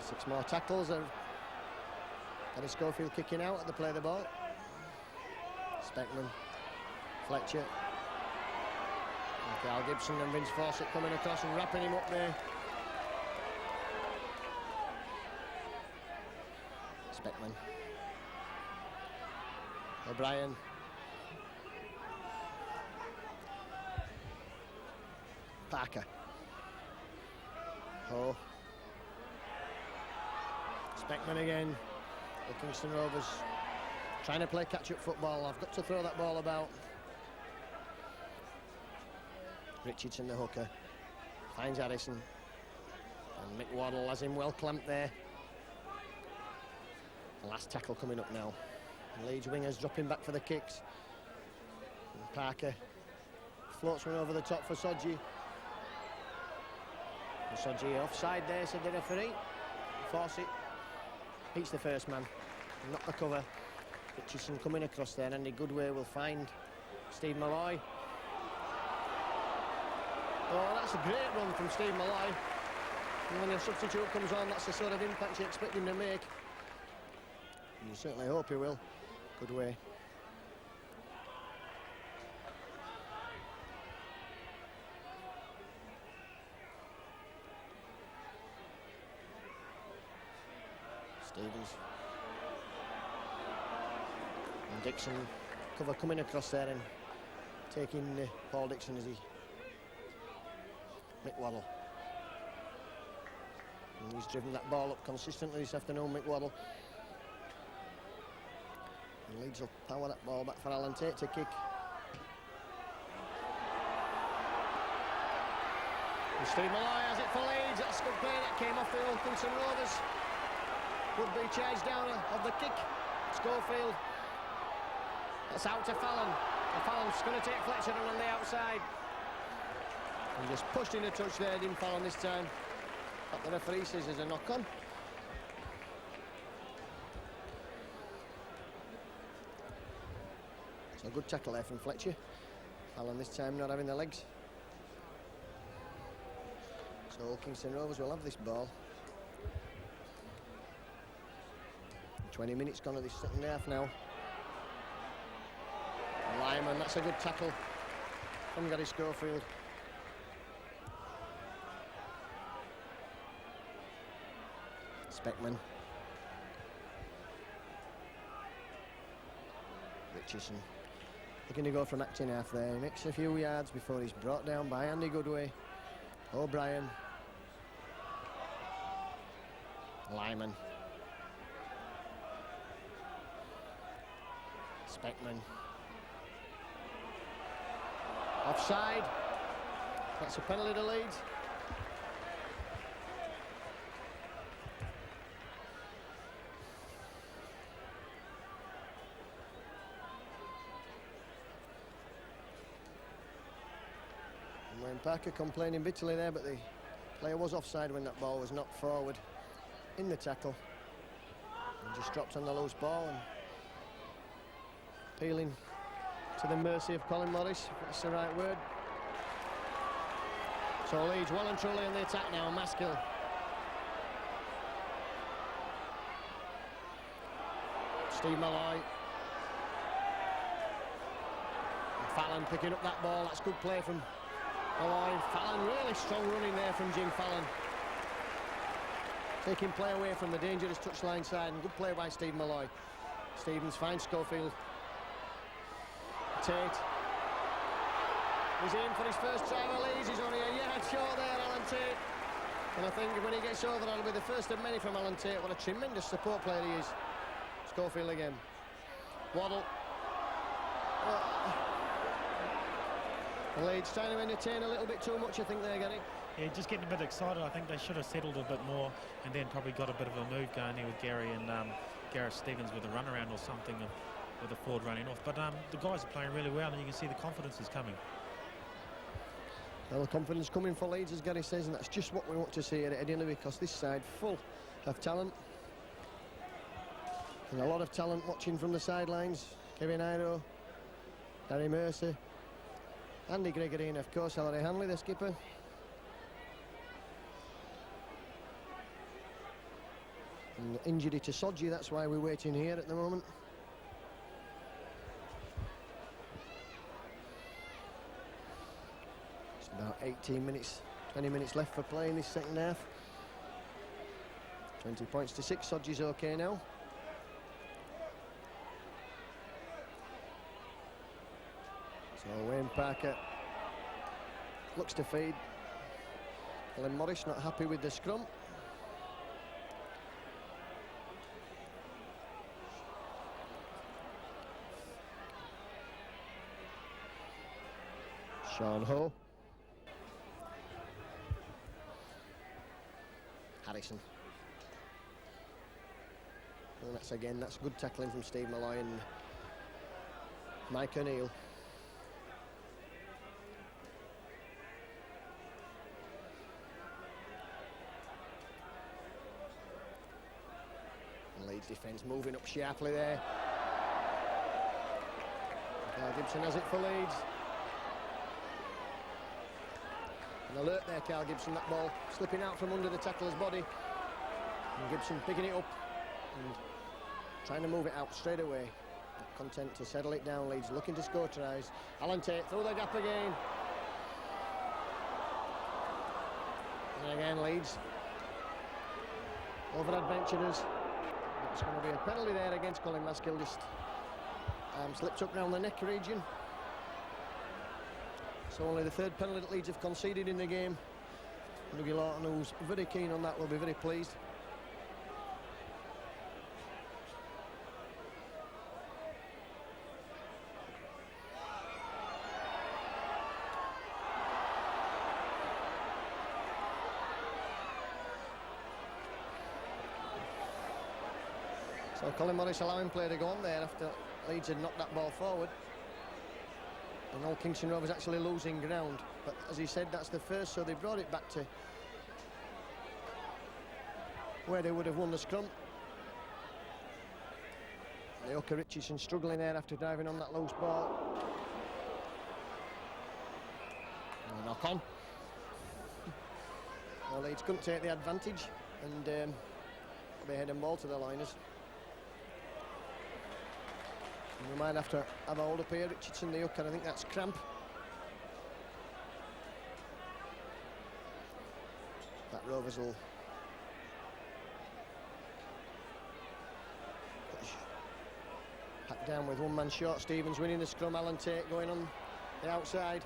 6 more tackles, and Gary Schofield kicking out at the play of the ball. Speckman, Fletcher, and Carl Gibson and Vince Fawcett coming across and wrapping him up there. Speckman. O'Brien. Parker. Ho. Speckman again. The Kingston Rovers trying to play catch-up football. I've got to throw that ball about. Richardson, the hooker, finds Harrison. And Mick Waddle has him well clamped there. The last tackle coming up now. Leeds wingers dropping back for the kicks. And Parker floats one over the top for Sodji. And Sodji offside there, said the referee. Fawcett beats the first man. Not the cover. Richardson coming across there, and Andy Goodway will find Steve Malloy. Oh, that's a great run from Steve Malloy. And when your substitute comes on, that's the sort of impact you expect him to make. And you certainly hope he will. Goodway. Stevens. And Dixon, cover coming across there and taking Paul Dixon as he... Mick Waddle. And he's driven that ball up consistently this afternoon, Mick Waddle. And Leeds will power that ball back for Alan Tate to kick. And Steve Malloy has it for Leeds. That's a good play that came off the Wilkinson Rovers. Would be charged down of the kick. Schofield. That's out to Fallon. And Fallon's going to take Fletcher on the outside. He just pushed in a touch there, didn't Fallon this time. But the referee says there's a knock on. So a good tackle there from Fletcher. Fallon this time not having the legs. So Wilkinson Rovers will have this ball. 20 minutes gone of this second half now. Lyman, that's a good tackle from Gary Schofield. Speckman. Richardson. Looking to go from acting half there. He makes a few yards before he's brought down by Andy Goodway. O'Brien. Lyman. Speckman. Offside. That's a penalty to Leeds. And Wayne Parker complaining bitterly there, but the player was offside when that ball was knocked forward in the tackle. And just dropped on the loose ball and appealing to the mercy of Colin Morris, if that's the right word. So Leeds well and truly on the attack now, Maskill. Steve Malloy. And Fallon picking up that ball, that's good play from Malloy. Fallon, really strong running there from Jim Fallon. Taking play away from the dangerous touchline side, and good play by Steve Malloy. Stevens finds Schofield. Tate. He's in for his first try with Leeds. He's only a yard short there, Alan Tate. And I think when he gets over, that'll be the first of many from Alan Tate. What a tremendous support player he is. Schofield again. Waddle. Leeds trying to entertain a little bit too much, I think, there, Gary. Yeah, just getting a bit excited. I think they should have settled a bit more and then probably got a bit of a move going there with Gary and Gareth Stevens with a runaround or something. With the forward running off, but the guys are playing really well, and you can see the confidence is coming. Well, the confidence coming for Leeds, as Gary says, and that's just what we want to see at Headingley, because this side full of talent, and a lot of talent watching from the sidelines. Kevin Iro, Gary Mercer, Andy Gregory, and of course Ellery Hanley, the skipper. And injury to Sodji, that's why we're waiting here at the moment. About 18 minutes, 20 minutes left for play in this second half. 20 points to 6, Sodji's okay now. So Wayne Parker looks to feed. Colin Morris not happy with the scrum. Sean Ho. Harrison. And that's good tackling from Steve Malloy and Mike O'Neill. Leeds defence moving up sharply there. Gibson has it for Leeds. An alert there, Carl Gibson, that ball slipping out from under the tackler's body. And Gibson picking it up and trying to move it out straight away. Not content to settle it down, Leeds looking to score tries. Alan Tate through the gap again. And again, Leeds over adventurers. It's going to be a penalty there against Colin Maskill, just slipped up round the neck region. So only the third penalty that Leeds have conceded in the game. Dougie Lawton, who's very keen on that, will be very pleased. So Colin Morris allowing play to go on there after Leeds had knocked that ball forward. And all Kingston Rovers actually losing ground. But as he said, that's the first, so they brought it back to where they would have won the scrum. Leoka Richardson struggling there after diving on that loose ball. And a knock on. Well, Leeds couldn't take the advantage, and they head and ball to the liners. And we might have to have a hold up here. Richardson, the hook, and I think that's cramp. That Rovers will hack down with one man short. Stevens winning the scrum. Alan Tate going on the outside.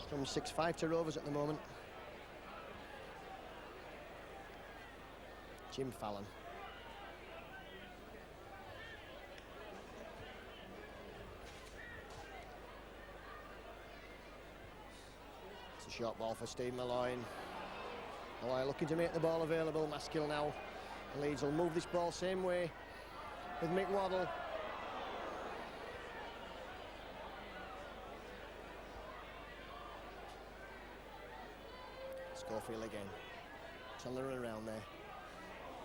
Scrum 6-5 to Rovers at the moment. Jim Fallon. Short ball for Steve Malloy. Malloy looking to make the ball available. Maskill now. Leeds will move this ball same way with Mick Waddle. Schofield again. It's on the run around there.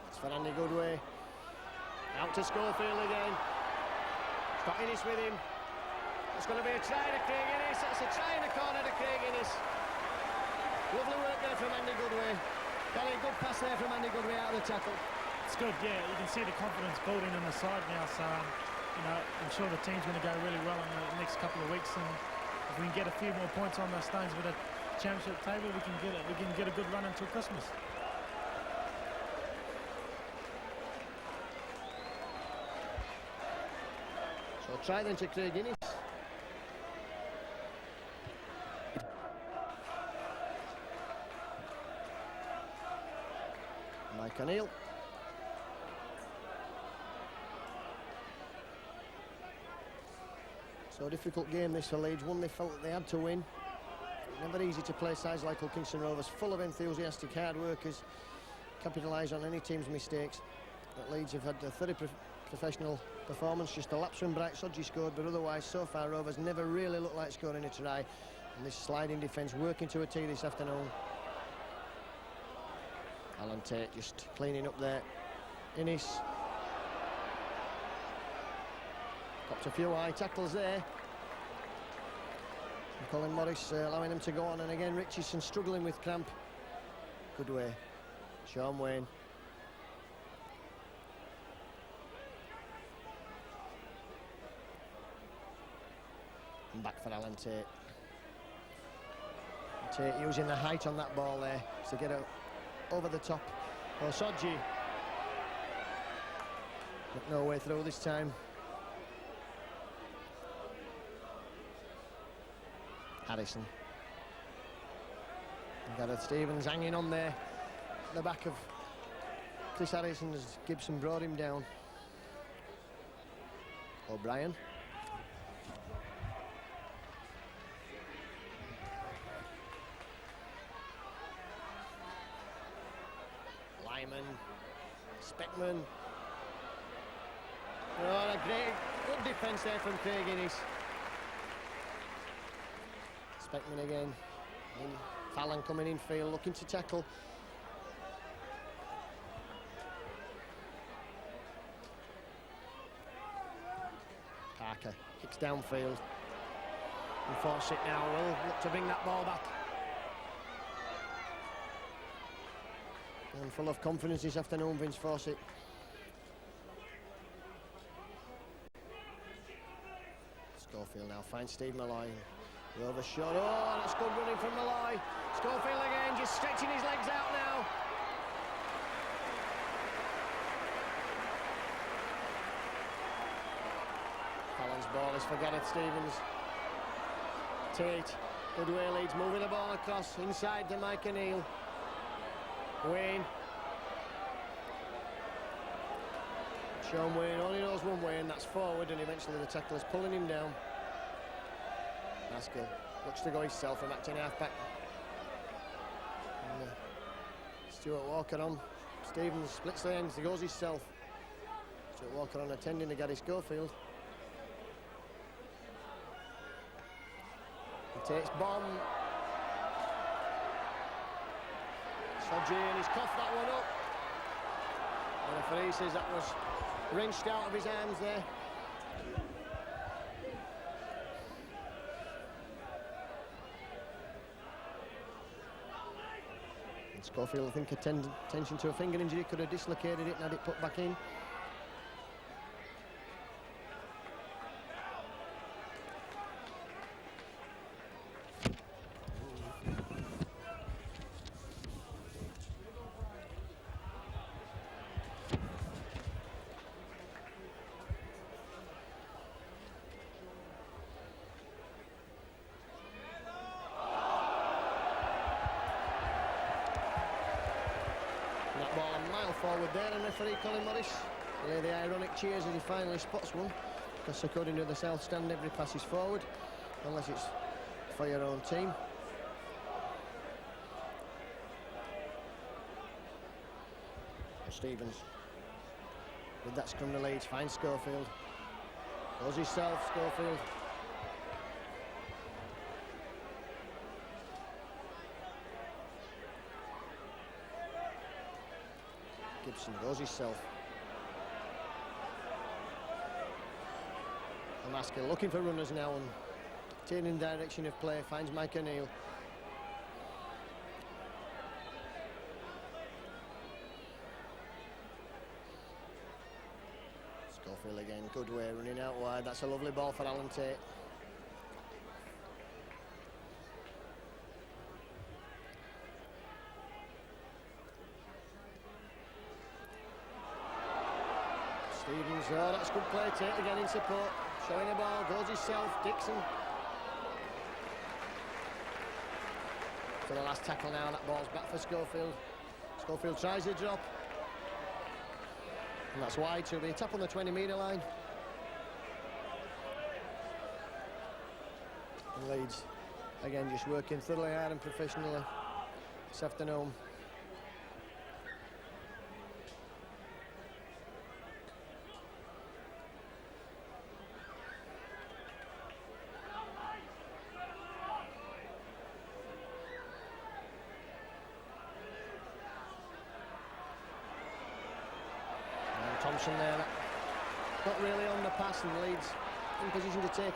It's for Andy Goodway. Out to Schofield again. Got Innes with him. It's going to be a try to Craig Innes. It's a try in the corner to Craig Innes. Lovely work there from Andy Goodway. Got a good pass there from Andy Goodway out of the tackle. It's good, yeah. You can see the confidence building on the side now. So, I'm sure the team's going to go really well in the next couple of weeks. And if we can get a few more points on the stones with the championship table, we can get a good run until Christmas. So try then to Craig Innes. Mike O'Neill. So difficult game this for Leeds. One they felt that they had to win. Never easy to play sides like Kingston Rovers, full of enthusiastic hard workers, capitalise on any team's mistakes. But Leeds have had a thoroughly professional performance, just a lapse from Bright Sodgy scored, but otherwise so far Rovers never really looked like scoring a try. And this sliding defence working to a tee this afternoon. Alan Tate just cleaning up there. Innes. Copped a few high tackles there. And Colin Morris allowing them to go on, and again Richardson struggling with cramp. Good way. Sean Wayne. And back for Alan Tate. Tate using the height on that ball there to get it over the top. Sodgy. But no way through this time. Harrison. Gareth Stevens hanging on there. The back of Chris Harrison as Gibson brought him down. O'Brien. Lyman. Speckman. Oh, a great, good defence there from Craig Innes. Speckman again. And Fallon coming in field, looking to tackle. backs downfield. And Fawcett now will look to bring that ball back. And full of confidence this afternoon, Vince Fawcett. Schofield now finds Steve Malloy. The overshot. Oh, that's good running from Malloy. Schofield again, just stretching his legs out now. Fallon's ball is for Gareth Stevens. Tate, good way Leeds, moving the ball across inside to Mike O'Neill. Wayne. Sean Wayne only knows one way, and that's forward, and eventually the tackler's pulling him down. Haskell looks to go himself from acting half-back. Stuart Walker on. Stevens splits the ends, he goes himself. Stuart Walker on attending to Gary Schofield. He takes bomb. Sodgy, and he's coughed that one up. And the referee says that was wrenched out of his arms there. And Schofield, I think, attention to a finger injury, could have dislocated it and had it put back in. Forward there, and referee Colin Morris lay the ironic cheers as he finally spots one, because according to the South Stand every pass is forward unless it's for your own team. Stevens with that scrum to Leeds finds Schofield, goes himself. Schofield Gibson goes himself. And Maskell looking for runners now and turning direction of play, finds Mike O'Neill. Schofield again, good way, running out wide. That's a lovely ball for Alan Tate. Stevens, oh, that's good play. Tate again in support, showing the ball, goes himself. Dixon for the last tackle now. That ball's back for Schofield. Schofield tries the drop, and that's wide, so it'll be a tap on the 20-metre line. And Leeds again just working thoroughly hard and professionally this afternoon. Thompson there, not really on the pass, and Leeds in position to take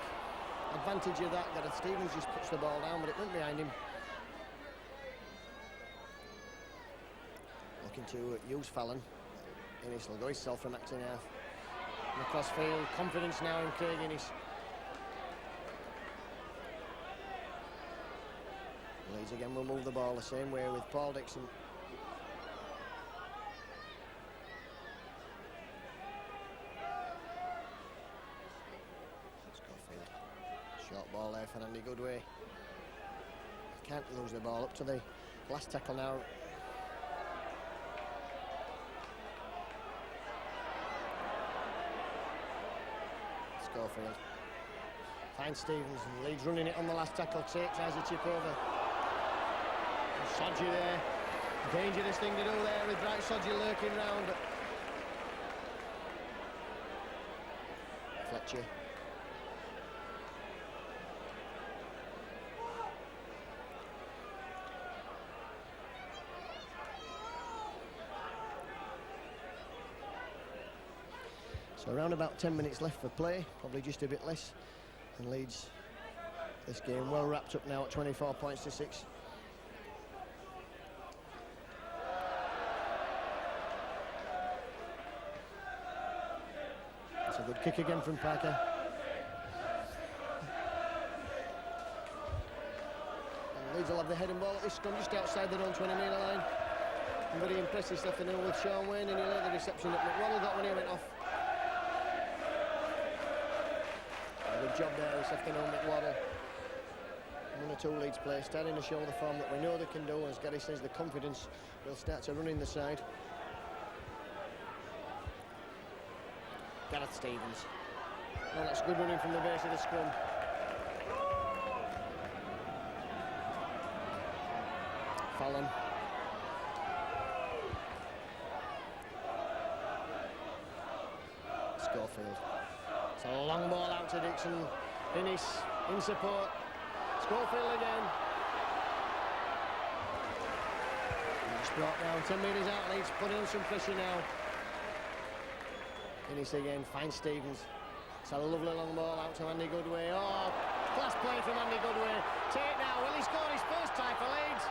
advantage of that. Gareth Stevens just puts the ball down, but it went behind him. Looking to use Fallon. Innes will go himself from acting half. And across field, confidence now in Craig Innes. Leeds again will move the ball the same way with Paul Dixon. Short ball there for Andy Goodway. Can't lose the ball up to the last tackle now. Schofield finds Stevens, and Leeds running it on the last tackle. Tate tries to chip over. Sodgy there. Dangerous thing to do there with Bright Sodgy lurking round. But Fletcher. So around about 10 minutes left for play, probably just a bit less. And Leeds, this game well wrapped up now at 24 points to 6. It's a good kick again from Parker. And Leeds will have the heading ball at this scrum just outside their own 20-metre line. And very impressive this afternoon with Sean Wayne, and he led the reception that McWaddle got when he went off. Good job there this afternoon, McWaddle. One or two Leeds players starting to show the form that we know they can do. As Gary says, the confidence will start to run in the side. Gareth Stevens. Oh, that's good running from the base of the scrum. Fallon. Schofield. It's a long ball out to Dixon. Innis in support. Schofield again. It's brought down 10 metres out. Leeds putting on some pressure now. Innis again, finds Stevens. It's a lovely long ball out to Andy Goodway. Oh, class play from Andy Goodway. Take now, will he score his first try for Leeds?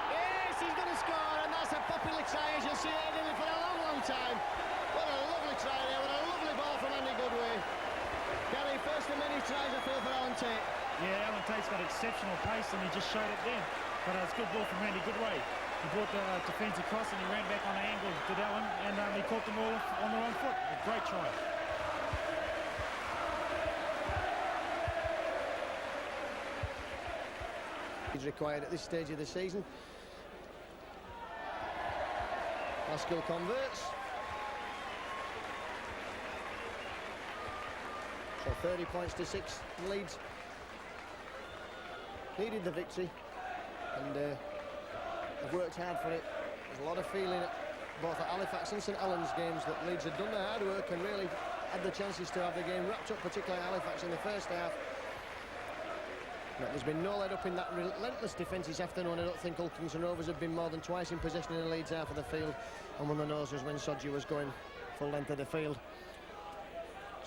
Yes, he's going to score, and that's a popular try, as you'll see Headingley for a long, long time. What a lovely try there, what a lovely ball from Andy Goodway. Gary, first of many tries I feel for Alan Tate. Yeah, Alan Tate's got exceptional pace, and he just showed it then. But it's a good ball from Andy Goodway. He brought the defence across and he ran back on the angle to that one, and he caught them all on the wrong foot. A great try. He's required at this stage of the season. Haskell converts. So 30 points to 6. Leeds needed the victory, and they've worked hard for it. There's a lot of feeling both at Halifax and St Helens games that Leeds had done their hard work and really had the chances to have the game wrapped up, particularly at Halifax in the first half. But there's been no let up in that relentless defence this afternoon. I don't think Hulkins Rovers have been more than twice in possession in the Leeds half of the field, and one of the noses when Sodji was going full length of the field.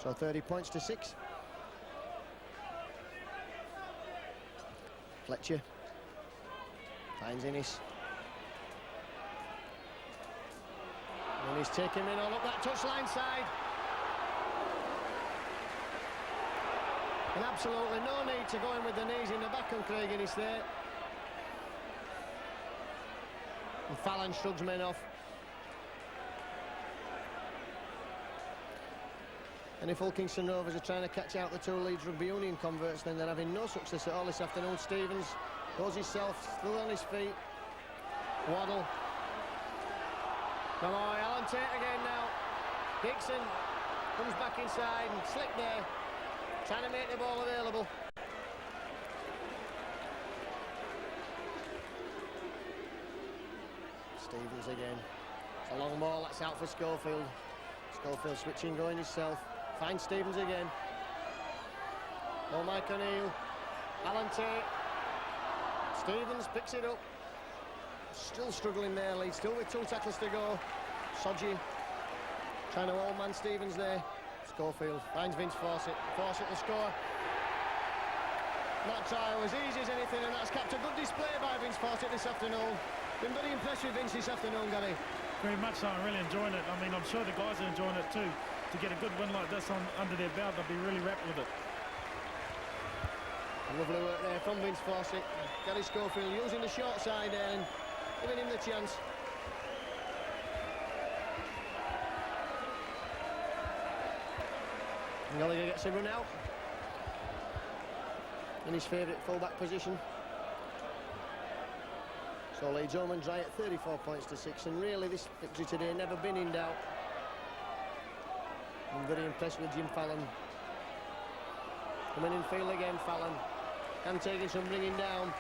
So 30 points to 6. Fletcher finds Innis. And he's taking him in all up that touchline side. And absolutely no need to go in with the knees in the back on Craig Innis there. And Fallon shrugs men off. And if Hulkinson Rovers are trying to catch out the two Leeds Rugby Union converts, then they're having no success at all this afternoon. Stevens goes himself, still on his feet. Waddle. Malloy, Alan Tate again now. Dixon comes back inside and slipped there, trying to make the ball available. Stevens again. It's a long ball, that's out for Schofield. Schofield switching, going himself. Finds Stevens again. Oh, Mike O'Neill. Alan Tate. Stevens picks it up. Still struggling there, Leeds. Still with 2 tackles to go. Sodji trying to hold man Stevens there. Schofield finds Vince Fawcett. Fawcett will score. That try was easy as anything, and that's kept a good display by Vince Fawcett this afternoon. Been very impressed with Vince this afternoon, Gary. Very much so. I'm really enjoying it. I mean, I'm sure the guys are enjoying it too. To get a good win like this under their belt, they'll be really wrapped with it. Lovely work there from Vince Fawcett. Gary Schofield using the short side there and giving him the chance. Gallagher gets a run out in his favourite full-back position. So Leeds home and dry at 34 points to 6, and really this victory today never been in doubt. I'm very impressed with Jim Fallon. Coming in field again, Fallon. And taking some bringing down.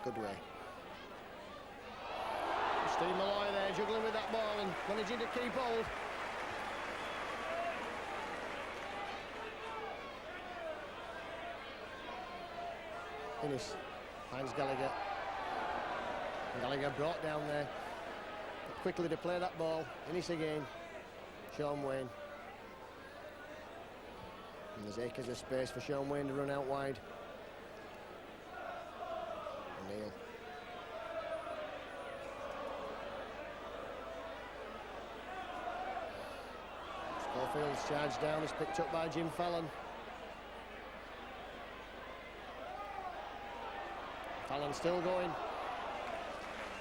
Good way. Steve Malloy there juggling with that ball and managing to keep hold. Innes finds Gallagher. Gallagher brought down there. Quickly to play that ball. Innes again. Sean Wayne. And there's acres of space for Sean Wayne to run out wide. O'Neill. Schofield's charge down is picked up by Jim Fallon. Fallon still going.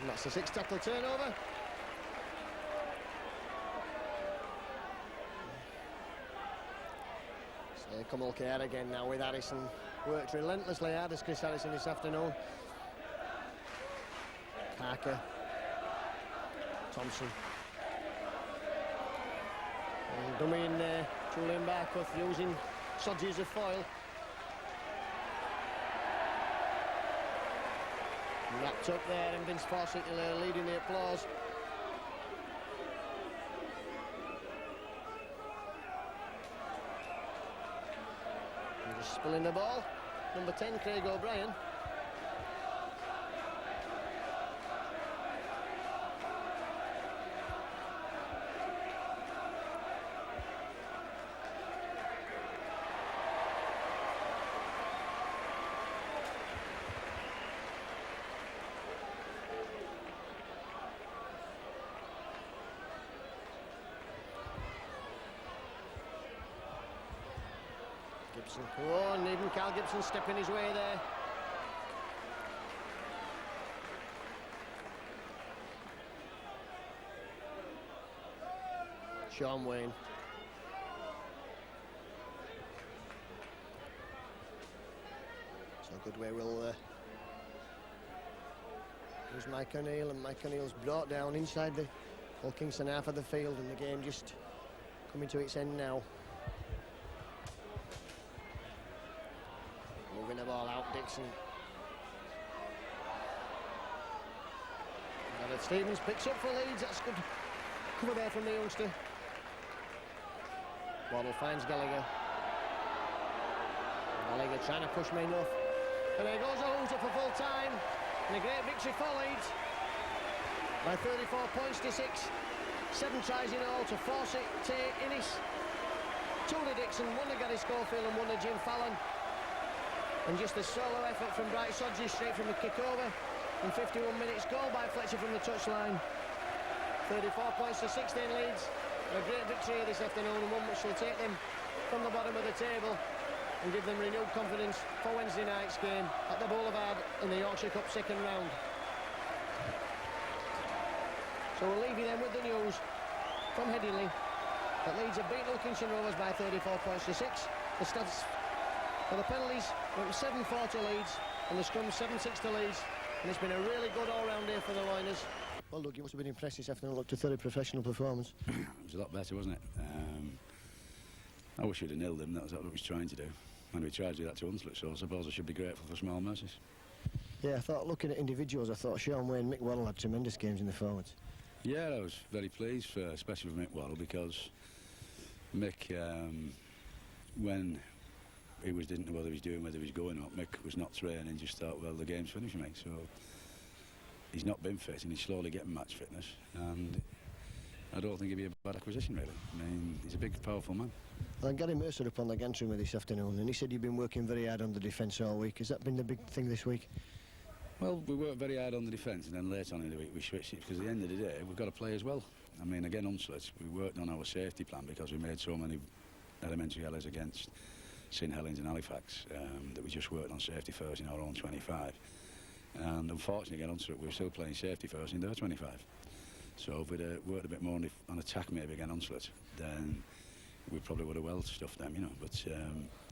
And that's the 6th tackle turnover. So here come Mulcair again now with Harrison. Worked relentlessly hard as Chris Harrison this afternoon. Parker. Thompson. And dummy in there. Julian Barcuth using Sodgy as a foil. Wrapped up there, and Vince Fawcett leading the applause. And just spilling the ball. Number 10, Craig O'Brien. Gibson, oh, and even Carl Gibson stepping his way there. Sean Wayne. So Goodway will use Mike O'Neill, and Mike O'Neill's brought down inside the Kingston half of the field, and the game just coming to its end now. Moving the ball out, Dixon. Gareth Stevens picks up for Leeds. That's good cover there from the youngster. Waddle finds Gallagher. Gallagher trying to push me enough. And there goes a hooter for full time. And a great victory for Leeds by 34 points to 6. 7 tries in all to Fawcett, Tay, Innes, 2 to Dixon, 1 to Gary Schofield and 1 to Jim Fallon. And just a solo effort from Bright Sodgy straight from the kick over. In 51 minutes, goal by Fletcher from the touchline. 34 points to 16 Leeds. A great victory this afternoon, and one which will take them from the bottom of the table and give them renewed confidence for Wednesday night's game at the Boulevard in the Yorkshire Cup second round. So we'll leave you then with the news from Headingley that Leeds have beaten Wilkinson Rovers by 34 points to 6. The stats for the penalties went 7-4 to Leeds, and the scrum 7-6 to Leeds, and it's been a really good all-round day for the Liners. Well, look, you must have been impressed this afternoon. Looked a thoroughly professional performance. It was a lot better, wasn't it? I wish we'd have nilled him. That was what we was trying to do, and we tried to do that to Hunslet, so I suppose I should be grateful for small mercies. Yeah, I thought, looking at individuals, I thought Sean Wayne, Mick Waddle had tremendous games in the forwards. Yeah, I was very pleased, especially with Mick Waddle, because Mick, when he didn't know whether he was doing, whether he was going up, Mick was not training, just thought, well, the game's finished for Mick, so he's not been fit, and he's slowly getting match fitness, and I don't think he'd be a bad acquisition, really. I mean, he's a big, powerful man. Well, Gary Mercer up on the gantry with this afternoon, and he said you've been working very hard on the defence all week. Has that been the big thing this week? Well, we worked very hard on the defence, and then later on in the week we switched it, because at the end of the day we've got to play as well. I mean, again, Hunslet, we worked on our safety plan because we made so many elementary errors against St Helens and Halifax that we just worked on safety first in our own 25. And unfortunately, again, Hunslet, we were still playing safety first in their 25. So if we'd worked a bit more on attack maybe again Hunslet, then we probably would have well stuffed them, you know. But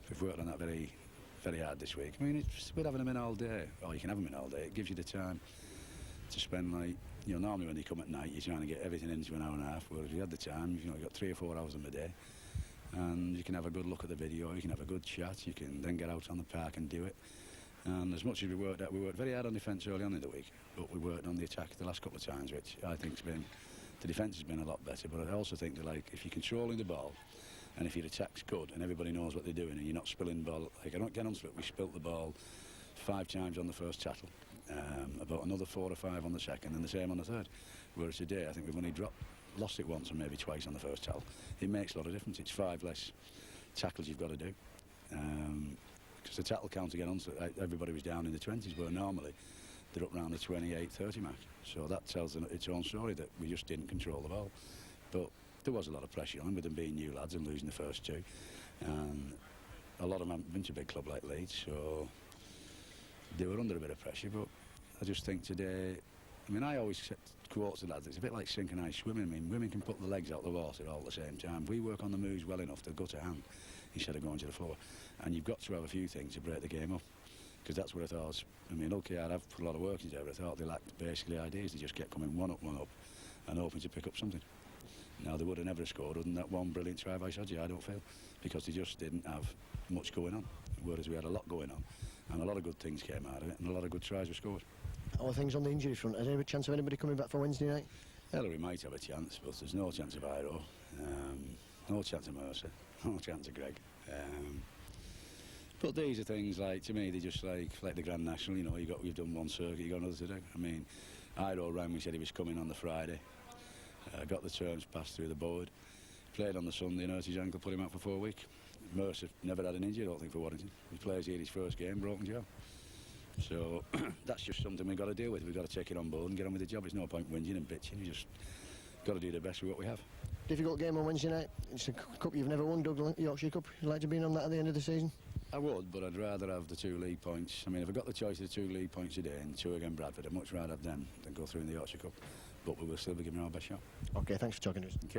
we've worked on that very, very hard this week. I mean, it's we're having them in all day, or you can have them in all day. It gives you the time to spend, like, you know, normally when you come at night, you're trying to get everything into an hour and a half. Whereas if you had the time, you know, you've got 3 or 4 hours in the day, and you can have a good look at the video, you can have a good chat, you can then get out on the park and do it. And as much as we worked very hard on defence early on in the week, but we worked on the attack the last couple of times, which I think's been, the defence has been a lot better. But I also think that, like, if you're controlling the ball, and if your attack's good, and everybody knows what they're doing, and you're not spilling the ball, like I don't get on to it, we spilt the ball 5 times on the first tackle, about another 4 or 5 on the second, and the same on the third. Whereas today, I think we've only lost it once and maybe twice on the first tackle. It makes a lot of difference. It's 5 less tackles you've got to do. Because the tackle count to get on, everybody was down in the 20s, where normally they're up around the 28, 30 mark. So that tells its own story that we just didn't control the ball. But there was a lot of pressure on with them being new lads and losing the first 2. And a lot of them haven't been to a big club like Leeds, so they were under a bit of pressure. But I just think today, I mean, I always quote to lads, it's a bit like synchronised swimming. I mean, women can put the legs out the water all at the same time. We work on the moves well enough to go to hand instead of going to the floor. And you've got to have a few things to break the game up. Because that's what I thought. I mean, okay, I've put a lot of work into it, but I thought they lacked basically ideas. They just kept coming one up, and hoping to pick up something. Now, they would have never scored other than that one brilliant try by Sodji, I don't feel, because they just didn't have much going on, whereas we had a lot going on, and a lot of good things came out of it, and a lot of good tries were scored. All things on the injury front. Is there a chance of anybody coming back for Wednesday night? Ellery might have a chance, but there's no chance of Iro, no chance of Mercer, no chance of Greg. But these are things like, to me, they're just like the Grand National, you know, you've done one circuit, you've got another to do. I mean, Iro rang me, said he was coming on the Friday, got the terms passed through the board, played on the Sunday, and hurt his ankle, put him out for 4 weeks. Mercer never had an injury, I don't think, for Warrington. He plays here his first game, broken jaw. So that's just something we've got to deal with. We've got to take it on board and get on with the job. It's no point whinging and bitching, you just got to do the best with what we have. Difficult game on Wednesday night. It's a cup you've never won, Doug, Yorkshire Cup. You'd like to be in on that at the end of the season? I would, but I'd rather have the 2 league points. I mean, if I got the choice of the 2 league points today and 2 against Bradford, I'd much rather have them than go through in the Yorkshire Cup. But we will still be giving our best shot. OK, thanks for talking to us. Thank you.